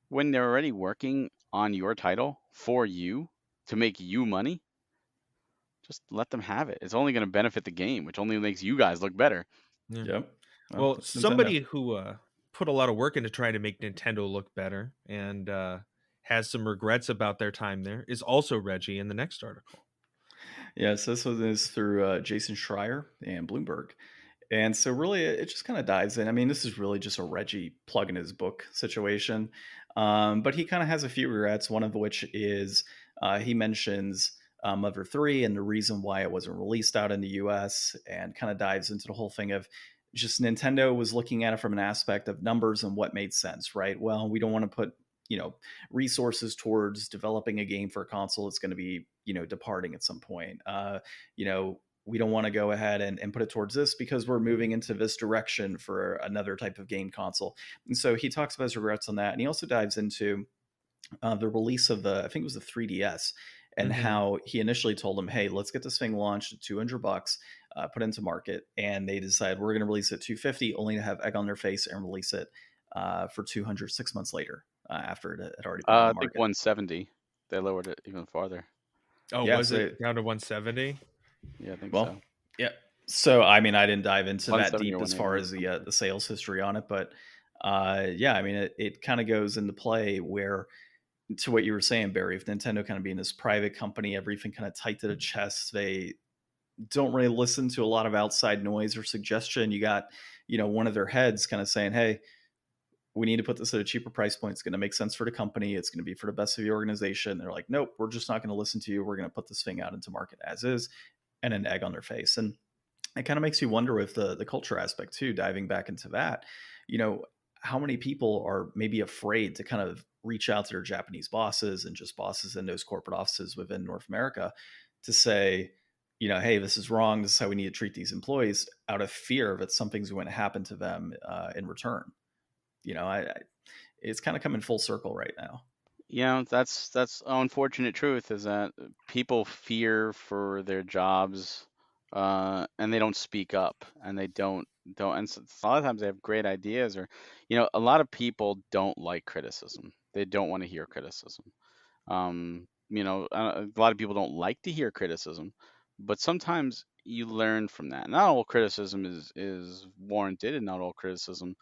when they're already working on your title for you to make you money, just let them have it. It's only going to benefit the game, which only makes you guys look better. Yeah. Yep. Well, It's Nintendo. somebody who put a lot of work into trying to make Nintendo look better and has some regrets about their time there is also Reggie in the next article. Yeah, so this is through Jason Schreier and Bloomberg. And so really it just kind of dives in. I mean, this is really just a Reggie plug in his book situation. But he kind of has a few regrets, one of which is he mentions Mother 3 and the reason why it wasn't released out in the US, and kind of dives into the whole thing of just Nintendo was looking at it from an aspect of numbers and what made sense, right? Well, we don't want to put resources towards developing a game for a console that's going to be departing at some point. You know, we don't want to go ahead and put it towards this because we're moving into this direction for another type of game console. And so he talks about his regrets on that, and he also dives into the release of I think it was the 3DS, and how he initially told them, hey, let's get this thing launched at $200, put into market, and they decided we're going to release it at 250, only to have egg on their face and release it for 200 6 months later, after it had already been on I the think market. 170. They lowered it even farther. Oh, Yeah, was so it down to 170? Yeah, I think well, so. yeah. So I mean, I didn't dive into that 170 deep or as far 180. as the sales history on it, but yeah, I mean, it kind of goes into play where, to what you were saying, Barry, if Nintendo kind of being this private company, everything kind of tight to the chest, they don't really listen to a lot of outside noise or suggestion. You got, one of their heads kind of saying, hey, we need to put this at a cheaper price point. It's going to make sense for the company. It's going to be for the best of the organization. They're like, nope, we're just not going to listen to you. We're going to put this thing out into market as is, and an egg on their face. And it kind of makes you wonder with the culture aspect too, diving back into that, how many people are maybe afraid to kind of reach out to their Japanese bosses and just bosses in those corporate offices within North America to say, hey, this is wrong. This is how we need to treat these employees, out of fear that something's going to happen to them in return. It's kind of coming full circle right now. That's unfortunate truth is that people fear for their jobs, and they don't speak up, and they don't, and a lot of times they have great ideas, or a lot of people don't like criticism. They don't want to hear criticism. A lot of people don't like to hear criticism, but sometimes you learn from that. Not all criticism is warranted, and not all criticism,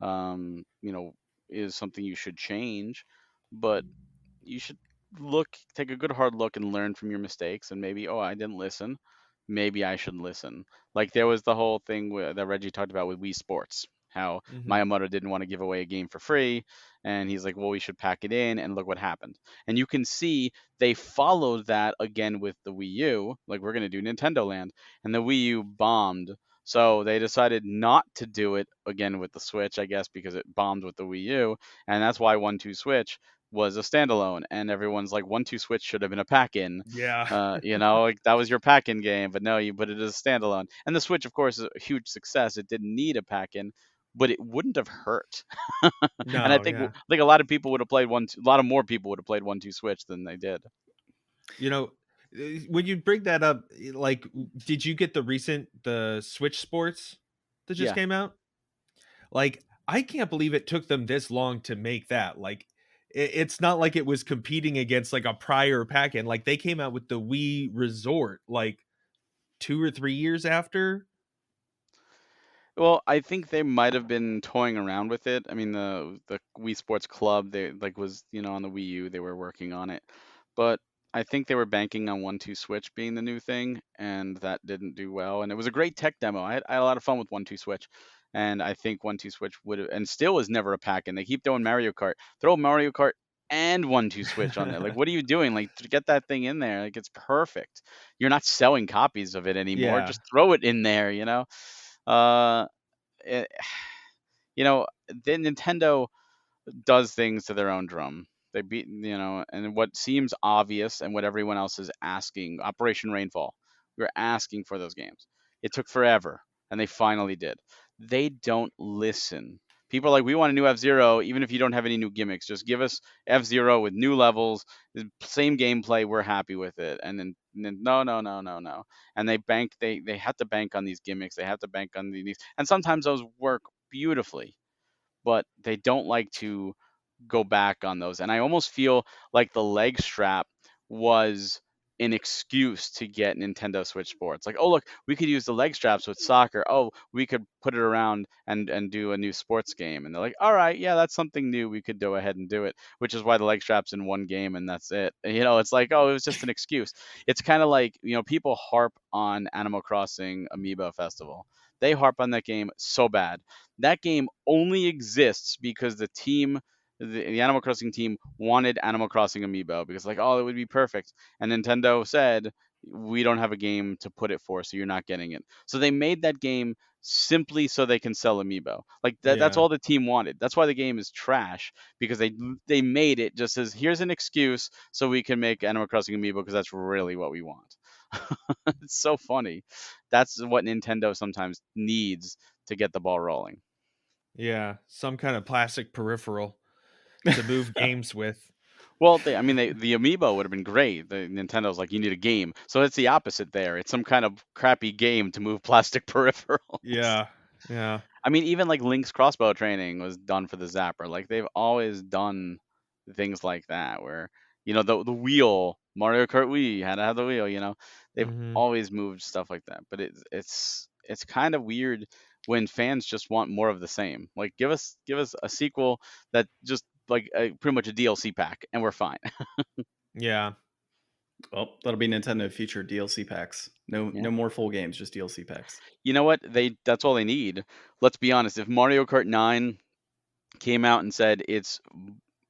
you know, is something you should change, but you should take a good hard look and learn from your mistakes, and maybe, oh, I didn't listen, maybe I should listen. Like there was the whole thing that Reggie talked about with Wii Sports, how Hmm. Miyamoto didn't want to give away a game for free, and he's like, well, we should pack it in, and look what happened. And you can see they followed that again with the Wii U, like we're going to do Nintendo Land, and the Wii U bombed. So they decided not to do it again with the Switch, I guess, because it bombed with the Wii U, and that's why 1-2 Switch was a standalone, and everyone's like, 1-2 Switch should have been a pack-in. Yeah. Like that was your pack-in game, but no, you put it as a standalone. And the Switch, of course, is a huge success. It didn't need a pack-in, but it wouldn't have hurt. And I No, think yeah. like a lot of people would have played a lot of more people would have played 1-2 Switch than they did. You know, when you bring that up, like, did you get the Switch Sports that just Yeah. came out? Like, I can't believe it took them this long to make that. Like, it's not like it was competing against like a prior pack-in. Like, they came out with the Wii Resort like 2 or 3 years after. Well, I think they might have been toying around with it. I mean, the Wii Sports Club, they like was, on the Wii U, they were working on it. But I think they were banking on 1-2 Switch being the new thing, and that didn't do well. And it was a great tech demo. I had a lot of fun with 1-2 Switch. And I think 1-2 Switch would have, and still was never a pack. And they keep doing Mario Kart. Throw Mario Kart and 1-2 Switch on there. Like, what are you doing? Like, to get that thing in there, like it's perfect. You're not selling copies of it anymore. Yeah. Just throw it in there. Uh, it, then Nintendo does things to their own drum. They and what seems obvious and what everyone else is asking, Operation Rainfall, we were asking for those games. It took forever, and they finally did. They don't listen. People are like, we want a new F Zero, even if you don't have any new gimmicks. Just give us F Zero with new levels, the same gameplay. We're happy with it. And then no, no, no, no, no. And they have to bank on these gimmicks. They have to bank on these, and sometimes those work beautifully, but they don't like to go back on those. And I almost feel like the leg strap was an excuse to get Nintendo Switch Sports. Like, oh look, we could use the leg straps with soccer. Oh, we could put it around and do a new sports game. And they're like, all right, yeah, that's something new. We could go ahead and do it. Which is why the leg straps in one game and that's it. It's like, oh, it was just an excuse. It's kind of like, people harp on Animal Crossing Amiibo Festival. They harp on that game so bad. That game only exists because the Animal Crossing team wanted Animal Crossing Amiibo because like, oh, it would be perfect. And Nintendo said, we don't have a game to put it for, so you're not getting it. So they made that game simply so they can sell Amiibo. Like that's Yeah. all the team wanted. That's why the game is trash, because they made it just as, here's an excuse so we can make Animal Crossing Amiibo because that's really what we want. It's so funny. That's what Nintendo sometimes needs to get the ball rolling. Yeah. Some kind of plastic peripheral to move games with. Well, the Amiibo would have been great. The Nintendo's like, you need a game, so it's the opposite there. It's some kind of crappy game to move plastic peripherals. Yeah. Yeah. I mean, even like Link's crossbow training was done for the Zapper. Like they've always done things like that, where the wheel, Mario Kart Wii had to have the wheel. They've Hmm. always moved stuff like that. But it's kind of weird when fans just want more of the same. Like give us a sequel that just like pretty much a DLC pack, and we're fine. Yeah. Well, that'll be Nintendo future DLC packs. No, Yeah. no more full games, just DLC packs. You know what? That's all they need. Let's be honest. If Mario Kart 9 came out and said it's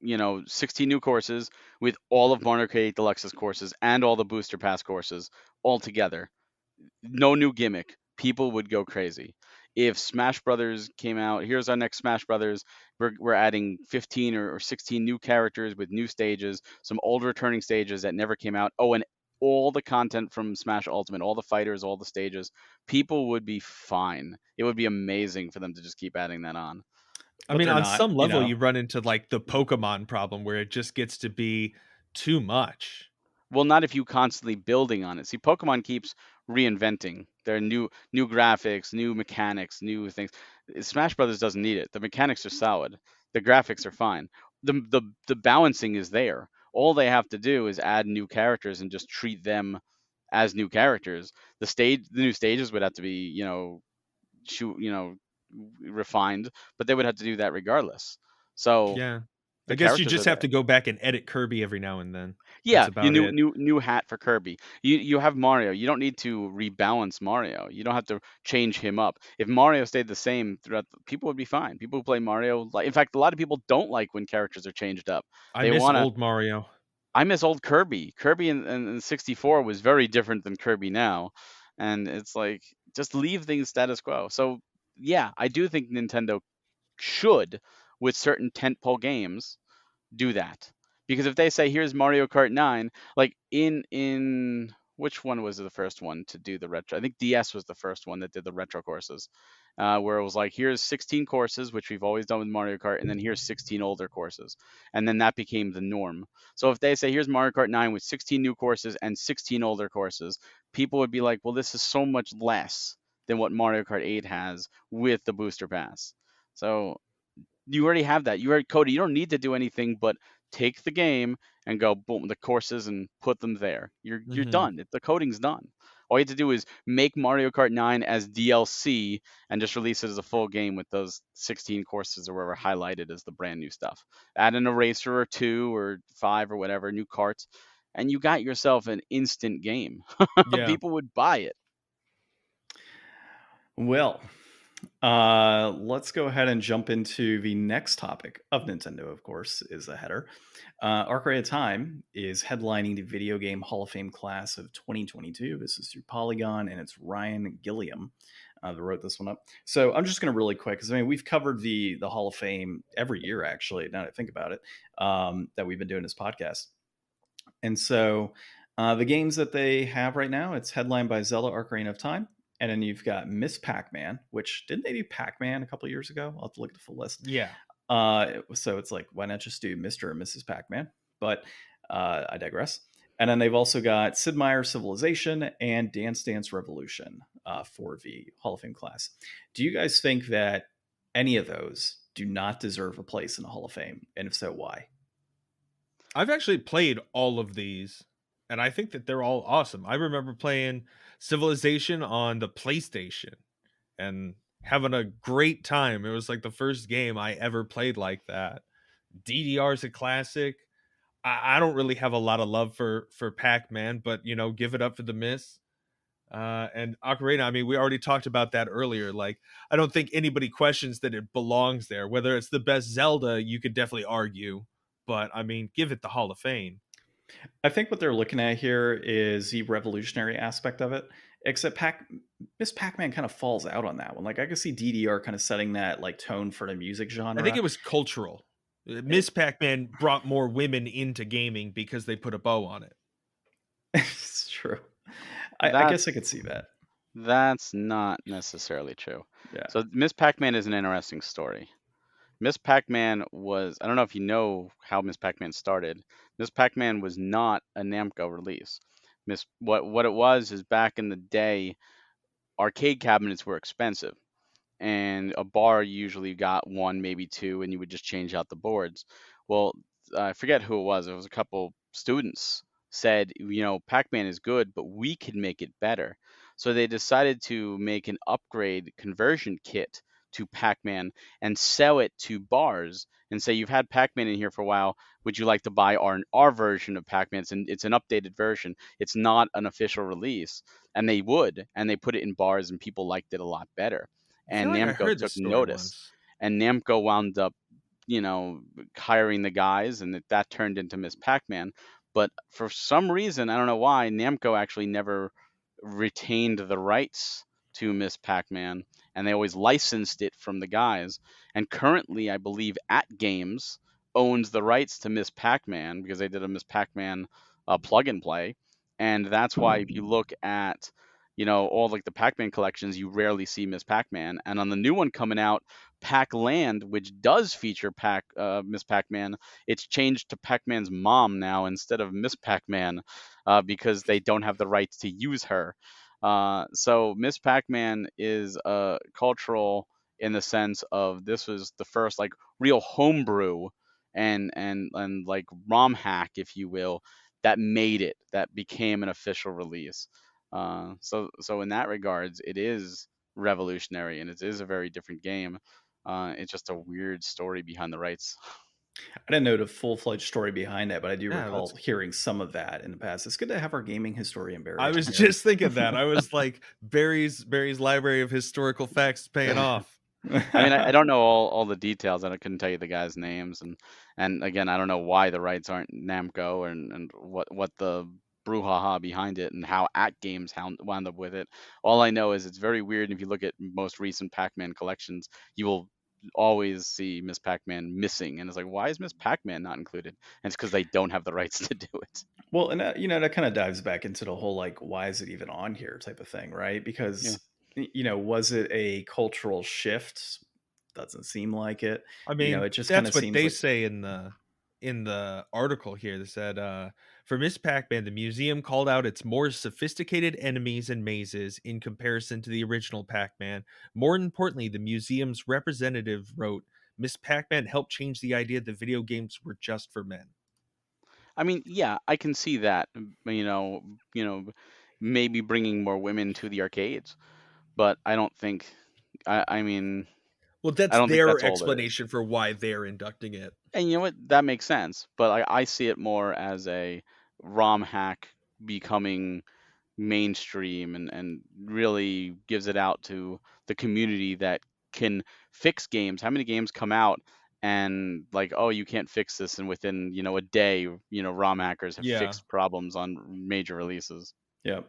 16 new courses with all of Mario Kart 8 Deluxe's courses and all the booster pass courses all together, no new gimmick, people would go crazy. If Smash Brothers came out, here's our next Smash Brothers, we're adding 15 or 16 new characters with new stages, some old returning stages that never came out. Oh, and all the content from Smash Ultimate, all the fighters, all the stages, people would be fine. It would be amazing for them to just keep adding that on. I But mean, they're on not, some level, you run into like the Pokemon problem where it just gets to be too much. Well, not if you constantly building on it. See, Pokemon keeps reinventing. There are new graphics, new mechanics, new things. Smash Brothers doesn't need it. The mechanics are solid. The graphics are fine. The balancing is there. All they have to do is add new characters and just treat them as new characters. The new stages would have to be, refined, but they would have to do that regardless. So Yeah. I the guess you characters are just have there. to go back and edit Kirby every now and then. That's Yeah, you about it. new hat for Kirby. You have Mario. You don't need to rebalance Mario. You don't have to change him up. If Mario stayed the same throughout, people would be fine. People who play Mario, like, in fact, a lot of people don't like when characters are changed up. I They miss wanna. old Mario. I miss old Kirby. Kirby in 64 was very different than Kirby now, and it's like, just leave things status quo. So yeah, I do think Nintendo should, with certain tentpole games, do that. Because if they say here's Mario Kart 9, like in which one was the first one to do the retro? I think DS was the first one that did the retro courses, where it was like here's 16 courses, which we've always done with Mario Kart, and then here's 16 older courses, and then that became the norm. So if they say here's Mario Kart 9 with 16 new courses and 16 older courses, people would be like, well, this is so much less than what Mario Kart 8 has with the booster pass. So you already have that. You already coded. You don't need to do anything but take the game and go boom the courses and put them there. You're Hmm. done. The coding's done. All you have to do is make Mario Kart 9 as DLC and just release it as a full game with those 16 courses or whatever highlighted as the brand new stuff. Add an eraser or two or five or whatever, new carts, and you got yourself an instant game. Yeah. People would buy it. Well, let's go ahead and jump into the next topic of Nintendo, of course, is a header. Ocarina of Time is headlining the Video Game Hall of Fame class of 2022. This is through Polygon, and it's Ryan Gilliam that wrote this one up. So I'm just going to really quick, because I mean, we've covered the Hall of Fame every year, actually, now that I think about it, that we've been doing this podcast. And so the games that they have right now, it's headlined by Zelda Ocarina of Time. And then you've got Miss Pac-Man, which didn't they do Pac-Man a couple of years ago? I'll have to look at the full list. Yeah. So it's like, why not just do Mr. and Mrs. Pac-Man? But I digress. And then they've also got Sid Meier's Civilization and Dance Dance Revolution for the Hall of Fame class. Do you guys think that any of those do not deserve a place in the Hall of Fame? And if so, why? I've actually played all of these, and I think that they're all awesome. I remember playing Civilization on the PlayStation and having a great time. It was like the first game I ever played like that. DDR is a classic. I don't really have a lot of love for Pac-Man, but give it up for the Miss. And Ocarina, I mean, we already talked about that earlier. Like, I don't think anybody questions that it belongs there. Whether it's the best Zelda, you could definitely argue, but I mean, give it the Hall of Fame. I think what they're looking at here is the revolutionary aspect of it. Except Miss Pac-Man kind of falls out on that one. Like I could see DDR kind of setting that like tone for the music I think genre. it was cultural. Miss Pac-Man brought more women into gaming because they put a bow on it. It's true. I That guess I could see that. that's not necessarily true. Yeah. So Miss Pac-Man is an interesting story. Miss Pac-Man was, I don't know if you know how Miss Pac-Man started. Miss Pac-Man was not a Namco release. What it was is back in the day, arcade cabinets were expensive, and a bar usually got one, maybe two, and you would just change out the boards. Well, I forget who it was. It was a couple students said, Pac-Man is good, but we can make it better. So they decided to make an upgrade conversion kit to Pac-Man and sell it to bars and say, you've had Pac-Man in here for a while. Would you like to buy our version of Pac-Man? It's an updated version. It's not an official release. And they would, and they put it in bars, and people liked it a lot better. I feel And like I Namco heard this took story notice, once. and Namco wound up, you know, hiring the guys, and that turned into Miss Pac-Man. But for some reason, I don't know why, Namco actually never retained the rights to Miss Pac-Man, and they always licensed it from the guys. And currently, I believe At Games owns the rights to Miss Pac-Man because they did a Miss Pac-Man plug and play, and that's why if you look at all like the Pac-Man collections, you rarely see Miss Pac-Man. And on the new one coming out, Pac-Land, which does feature Miss Pac-Man, it's changed to Pac-Man's mom now instead of Miss Pac-Man because they don't have the rights to use her. So Miss Pac-Man is cultural in the sense of this was the first like real homebrew and like ROM hack, if you will, that made it, that became an official release. So in that regards, it is revolutionary and it is a very different game. It's just a weird story behind the rights. I didn't know the full-fledged story behind that, but I do Yeah, recall that's. hearing some of that in the past. It's good to have our gaming historian Barry I on was here. just thinking that. I was like, Barry's library of historical facts paying off. I mean, I don't know all the details, and I couldn't tell you the guys' names, and again, I don't know why the rights aren't Namco, and what the brouhaha behind it, and how At Games wound up with it. All I know is it's very weird. If you look at most recent Pac-Man collections, you will always see Miss Pac-Man missing, and it's like, why is Miss Pac-Man not included? And it's because they don't have the rights to do it. Well, and that, that kind of dives back into the whole like, why is it even on here type of thing, right? Yeah. Because was it a cultural shift? Doesn't seem like it. I mean, It just kind that's of what seems they like, say in the article here. They said, for Miss Pac-Man, the museum called out its more sophisticated enemies and mazes in comparison to the original Pac-Man. More importantly, the museum's representative wrote, Miss Pac-Man helped change the idea that video games were just for men. I mean, yeah, I can see that. Maybe bringing more women to the arcades, but I don't think. I mean, Well, I that's don't think their that's all there is. explanation for why they're inducting it. And you know what? That makes sense. But I see it more as a ROM hack becoming mainstream and really gives it out to the community that can fix games. How many games come out and like, oh, you can't fix this, and within a day, ROM hackers have Yeah. fixed problems on major releases. yeah.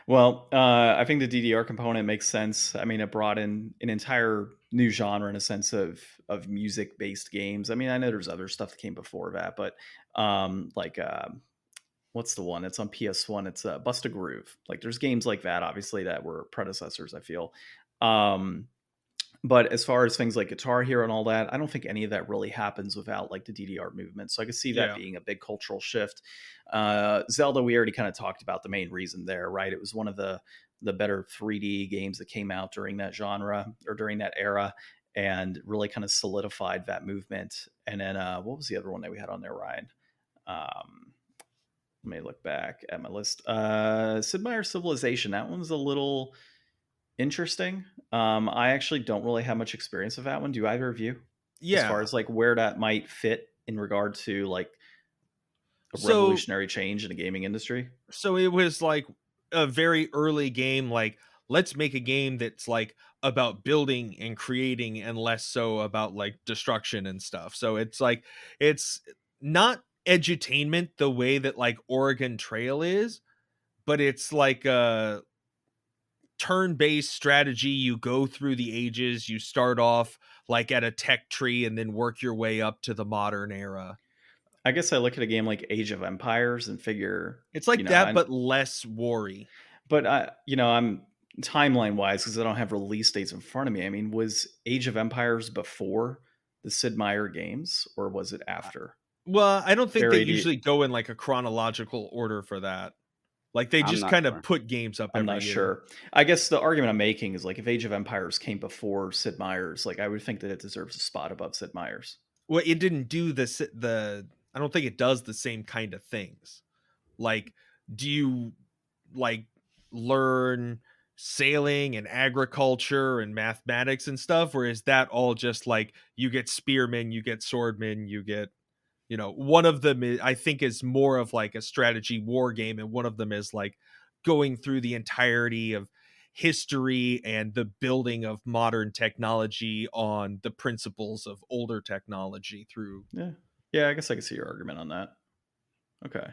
Well, I think the DDR component makes sense. I mean, it brought in an entire new genre in a sense of music based games. I mean, I know there's other stuff that came before that, but like what's the one? It's on PS1. It's Bust a Groove. Like there's games like that, obviously, that were predecessors, I feel. Um, but as far as things like Guitar Hero and all that, I don't think any of that really happens without like the DDR movement. So I could see that Yeah. being a big cultural shift. Zelda, we already kind of talked about the main reason there, right? It was one of the better 3D games that came out during that genre or during that era, and really kind of solidified that movement. And then what was the other one that we had on there, Ryan? Um, Let me look back at my list. Sid Meier's Civilization. That one's a little interesting. I actually don't really have much experience with that one. Do either of you? As far Yeah. as like where that might fit in regard to like a So revolutionary change in the gaming industry? so it was like a very early game, like, let's make a game that's like about building and creating and less so about like destruction and stuff. So it's like, it's not edutainment the way that like Oregon Trail is, but it's like a turn-based strategy. You go through the ages, you start off like at a tech tree and then work your way up to the modern era. I guess I look at a game like Age of Empires and figure, It's like that, but less war-y. but I'm timeline wise because I don't have release dates in front of me. I mean, was Age of Empires before the Sid Meier games or was it after? Well, I don't think they Barry, do you, usually go in like a chronological order for that. Like they I'm just not kind of sure. put games up I'm every not year. sure. I guess the argument I'm making is like if Age of Empires came before Sid Meier's, like I would think that it deserves a spot above Sid Meier's. Well, it didn't do the I don't think it does the same kind of things. Like, do you like learn sailing and agriculture and mathematics and stuff, or is that all just like you get spearmen, you get swordmen, you get, one of them I think is more of like a strategy war game, and one of them is like going through the entirety of history and the building of modern technology on the principles of older technology through. Yeah, I guess I can see your argument on that. Okay,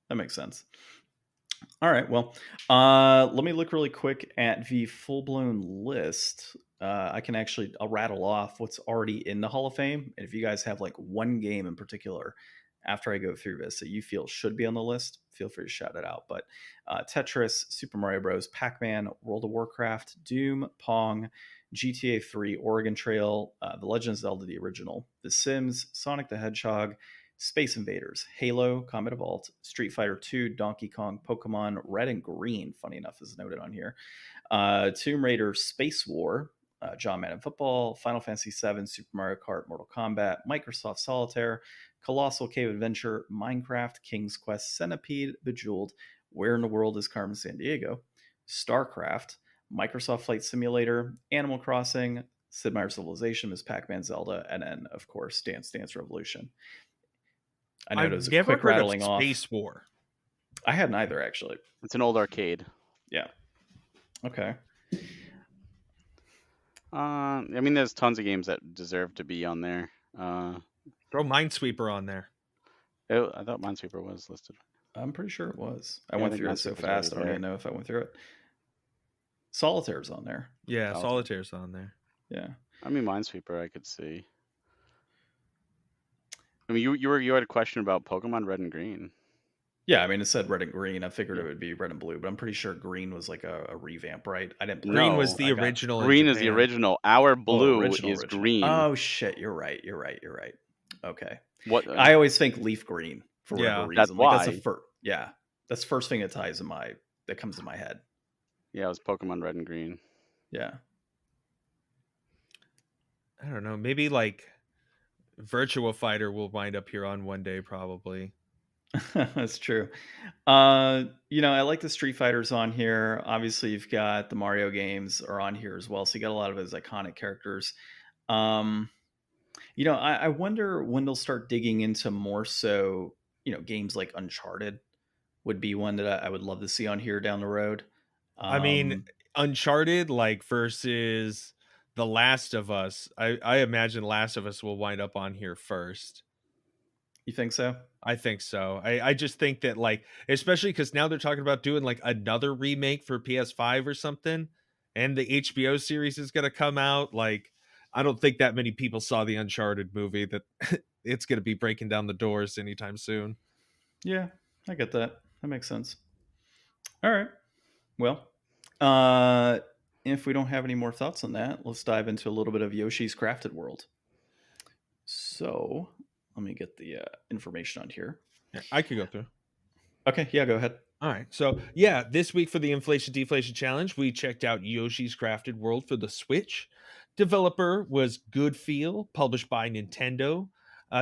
that makes sense. All right, well, let me look really quick at the full-blown list. I'll rattle off what's already in the Hall of Fame, and if you guys have like one game in particular after I go through this that you feel should be on the list, feel free to shout it out. But Tetris, Super Mario Bros., Pac-Man, World of Warcraft, Doom, Pong, GTA 3, Oregon Trail, The Legend of Zelda, the original, The Sims, Sonic the Hedgehog, Space Invaders, Halo, Combat Evolved, Street Fighter 2, Donkey Kong, Pokemon Red and Green, funny enough, is noted on here, Tomb Raider, Space War, John Madden Football, Final Fantasy VII, Super Mario Kart, Mortal Kombat, Microsoft Solitaire, Colossal Cave Adventure, Minecraft, King's Quest, Centipede, Bejeweled, Where in the World is Carmen Sandiego, StarCraft, Microsoft Flight Simulator, Animal Crossing, Sid Meier's Civilization, Ms. Pac-Man, Zelda, and then, of course, Dance Dance Revolution. I know it I've was a never quick heard of rattling off. Space War. I hadn't either, actually. It's an old arcade. Yeah. Okay. I mean, there's tons of games that deserve to be on there. Throw Minesweeper on there. I thought Minesweeper was listed. I'm pretty sure it was. I Yeah, I went think through it so Minesweeper's fast, I already don't even there. know if I went through it. Solitaire's on there. Yeah, Solitaire. Solitaire's on there. Yeah. I mean, Minesweeper, I could see. I mean, you had a question about Pokemon Red and Green. Yeah, I mean, it said red and green. I figured Yeah. it would be red and blue, but I'm pretty sure green was like a revamp, right? I didn't play Green it. was the I got- original. in Green is the Japan. original. Our Oh, blue original. is green. Oh shit, you're right. Okay. What? I always think leaf green for Yeah, whatever reason. that's Like, that's why. that's the first thing that comes to my head. Yeah, it was Pokemon Red and Green. Yeah. I don't know. Maybe like Virtua Fighter will wind up here on one day, probably. That's true. I like the Street Fighters on here. Obviously, you've got the Mario games are on here as well, so you got a lot of his iconic characters. I wonder when they'll start digging into more so, games like Uncharted would be one that I would love to see on here down the road. I mean, Uncharted, like versus The Last of Us. I imagine Last of Us will wind up on here first. You think so? I think so. I just think that, like, especially because now they're talking about doing like another remake for PS5 or something, and the HBO series is going to come out. Like, I don't think that many people saw the Uncharted movie that it's going to be breaking down the doors anytime soon. Yeah, I get that. That makes sense. All right. Well, if we don't have any more thoughts on that, let's dive into a little bit of Yoshi's Crafted World. So let me get the information on here. Yeah, I could go through. Okay, yeah, go ahead. All right. So, yeah, this week for the Inflation Deflation Challenge, we checked out Yoshi's Crafted World for the Switch. Developer was Good Feel, published by Nintendo.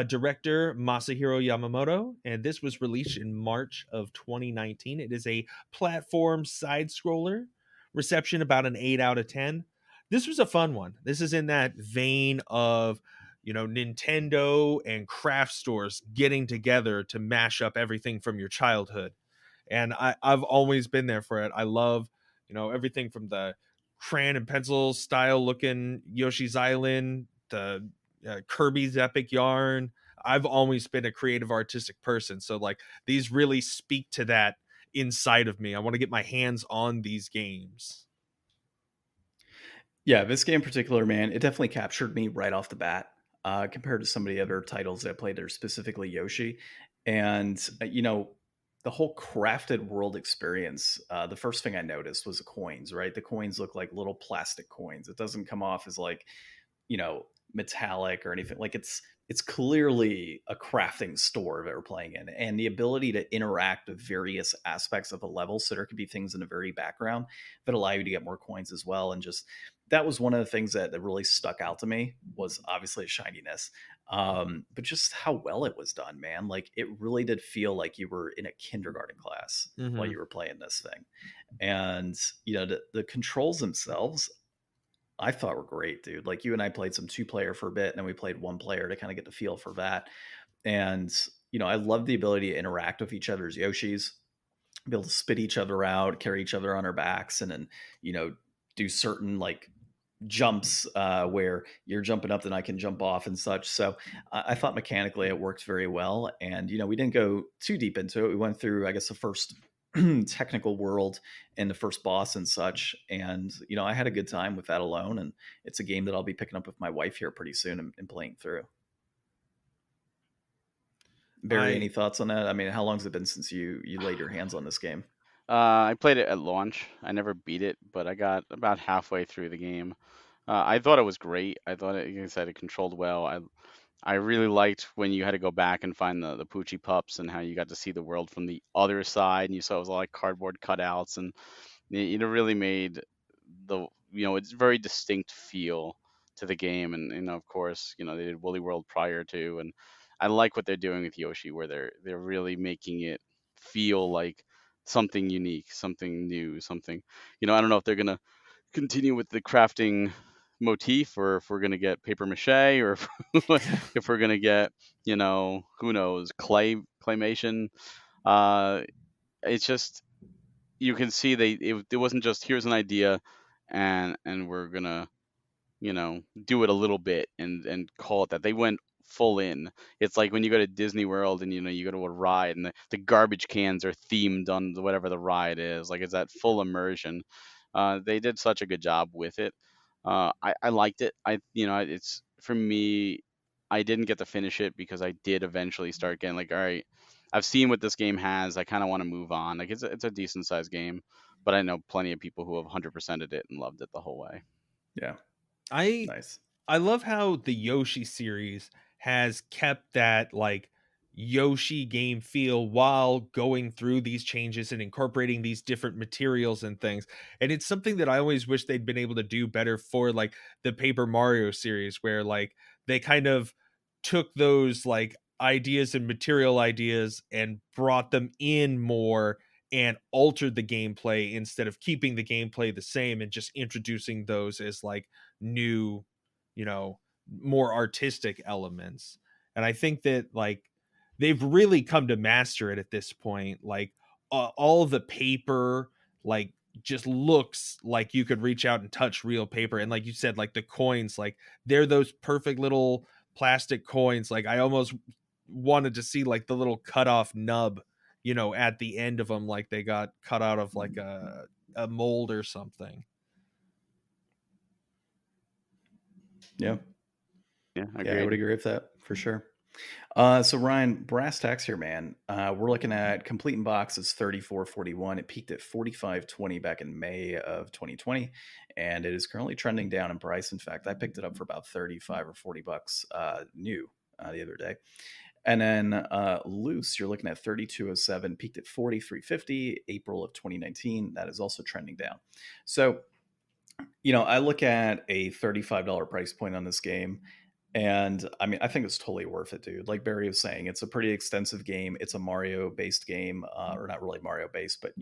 Director Masahiro Yamamoto, and this was released in March of 2019. It is a platform side scroller. Reception about an 8 out of 10. This was a fun one. This is in that vein of, Nintendo and craft stores getting together to mash up everything from your childhood. And I've always been there for it. I love, everything from the crayon and pencil style looking Yoshi's Island, the Kirby's Epic Yarn. I've always been a creative artistic person. So like these really speak to that inside of me. I want to get my hands on these games. Yeah, this game in particular, man, it definitely captured me right off the bat compared to some of the other titles that I played that are specifically Yoshi. And, the whole crafted world experience, the first thing I noticed was the coins, right? The coins look like little plastic coins. It doesn't come off as like, metallic or anything. Like it's clearly a crafting store that we're playing in, and the ability to interact with various aspects of a level. So there could be things in the very background that allow you to get more coins as well. And just that was one of the things that really stuck out to me, was obviously shininess, but just how well it was done, man. Like it really did feel like you were in a kindergarten class while you were playing this thing. And the controls themselves, I thought were great, dude. Like you and I played some 2-player for a bit, and then we played 1-player to kind of get the feel for that. And, I love the ability to interact with each other's Yoshis, be able to spit each other out, carry each other on our backs, and then, do certain like jumps where you're jumping up, then I can jump off and such. So I thought mechanically it worked very well. And, we didn't go too deep into it. We went through, I guess, the first technical world and the first boss and such, and I had a good time with that alone. And it's a game that I'll be picking up with my wife here pretty soon and playing through. Barry, any thoughts on that? I mean, how long has it been since you laid your hands on this game? I played it at launch. I never beat it, but I got about halfway through the game. I thought it was great. I thought it, like I said, it controlled well. I really liked when you had to go back and find the Poochie pups, and how you got to see the world from the other side, and you saw it was all like cardboard cutouts, and it really made it's very distinct feel to the game. And of course, they did Woolly World prior to, and I like what they're doing with Yoshi, where they're really making it feel like something unique, something new, something. I don't know if they're gonna continue with the crafting motif, or if we're gonna get paper mache, or if we're gonna get, who knows, claymation. Uh, it's just, you can see it wasn't just here's an idea, and we're gonna, do it a little bit and call it that. They went full in. It's like when you go to Disney World and you go to a ride, and the garbage cans are themed on whatever the ride is. Like, it's that full immersion. They did such a good job with it. I liked it. It's, for me, I didn't get to finish it because I did eventually start getting like, all right, I've seen what this game has. I kind of want to move on. Like, it's a decent sized game, but I know plenty of people who have 100%ed it and loved it the whole way. Yeah, I nice. I love how the Yoshi series has kept that like Yoshi game feel while going through these changes and incorporating these different materials and things. And it's something that I always wish they'd been able to do better for like the Paper Mario series, where like they kind of took those like ideas and material ideas and brought them in more and altered the gameplay instead of keeping the gameplay the same and just introducing those as like new, you know, more artistic elements. And I think that like they've really come to master it at this point. Like all the paper like just looks like you could reach out and touch real paper. And like you said, like the coins, like they're those perfect little plastic coins. Like I almost wanted to see like the little cut off nub, at the end of them, like they got cut out of like a mold or something. Yeah, Yeah, yeah, I would agreed. agree with that for sure. So Ryan, brass tacks here, man. We're looking at complete in box is 34.41. It peaked at 45.20 back in May of 2020, and it is currently trending down in price. In fact, I picked it up for about 35 or 40 bucks new the other day. And then loose, you're looking at 32.07, peaked at 43.50 April of 2019. That is also trending down. So, I look at a $35 price point on this game, and I mean, I think it's totally worth it, dude. Like Barry was saying, it's a pretty extensive game. It's a Mario based game, or not really Mario based, but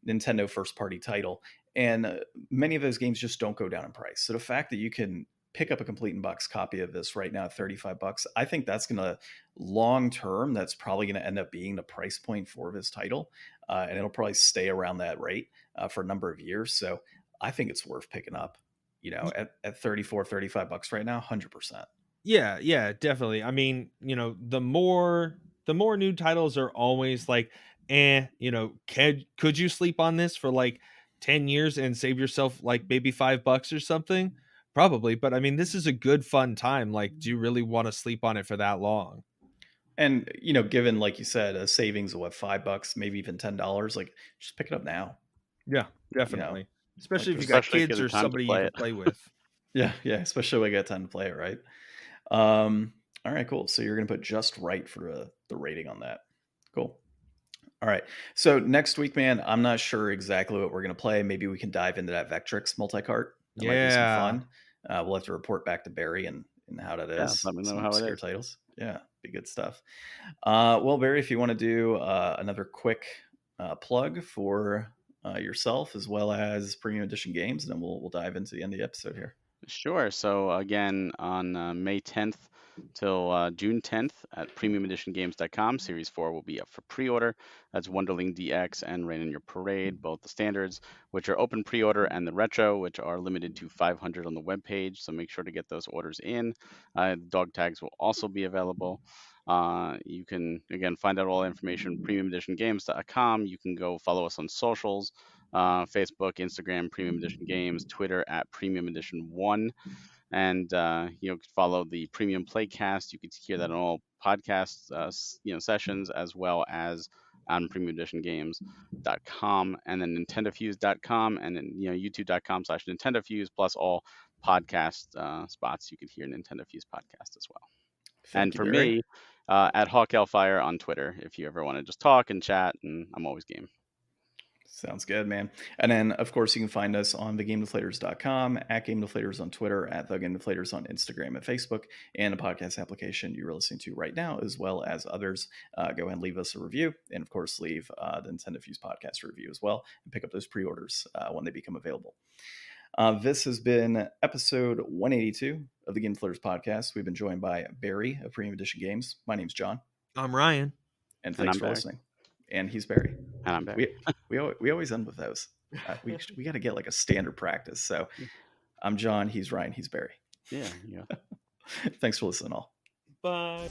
Nintendo first party title. And many of those games just don't go down in price. So the fact that you can pick up a complete in box copy of this right now at 35 bucks, I think that's going to, long term, that's probably going to end up being the price point for this title. And it'll probably stay around that rate for a number of years. So I think it's worth picking up, at 34, 35 bucks right now, 100%. Yeah, definitely. I mean, the more new titles are always like, could you sleep on this for like 10 years and save yourself like maybe $5 or something? Probably, but I mean, this is a good fun time. Like, do you really want to sleep on it for that long? And given, like you said, a savings of what, $5, maybe even $10, like just pick it up now. Yeah, You know, definitely. like Especially if you there's got Especially if you kids have or the time to somebody you play can it. play with. yeah, especially when I get time to play it, right? All right, cool. So you're gonna put just right for the rating on that. Cool. All right. So next week, man, I'm not sure exactly what we're gonna play. Maybe we can dive into that Vectrix multi-cart. That might be some Yeah. fun. We'll have to report back to Barry and how that Yeah, is. let me know Some how it obscure is. titles. Yeah, be good stuff. Well, Barry, if you want to do another quick plug for yourself as well as premium edition games, and then we'll dive into the end of the episode here. Sure. So again, on May 10th till June 10th at premiumeditiongames.com, Series 4 will be up for pre-order. That's Wonderling DX and Rain in Your Parade, both the standards, which are open pre-order, and the retro, which are limited to 500 on the webpage. So make sure to get those orders in. Dog tags will also be available. You can, again, find out all the information premiumeditiongames.com. You can go follow us on socials. Facebook, Instagram, Premium Edition Games, Twitter at Premium Edition 1. And you can follow the Premium Playcast. You can hear that on all podcast sessions, as well as on premiumeditiongames.com, and then nintendofuse.com, and then youtube.com/nintendofuse, plus all podcast spots. You can hear Nintendo Fuse podcast as well. Thank And you, for Barry. me, at Hawk Hellfire on Twitter, if you ever want to just talk and chat, and I'm always game. Sounds good, man. And then, of course, you can find us on thegamedeflators.com, at Game Deflators on Twitter, at The Game Deflators on Instagram and Facebook, and a podcast application you're listening to right now, as well as others. Go ahead and leave us a review. And, of course, leave the Nintendo Fuse podcast review as well, and pick up those pre-orders when they become available. This has been episode 182 of the Game Deflators podcast. We've been joined by Barry of Premium Edition Games. My name's John. I'm Ryan. And thanks for listening. And he's Barry. And I'm Barry. We always end with those. We got to get like a standard practice. So I'm John. He's Ryan. He's Barry. Yeah. Thanks for listening, all. Bye.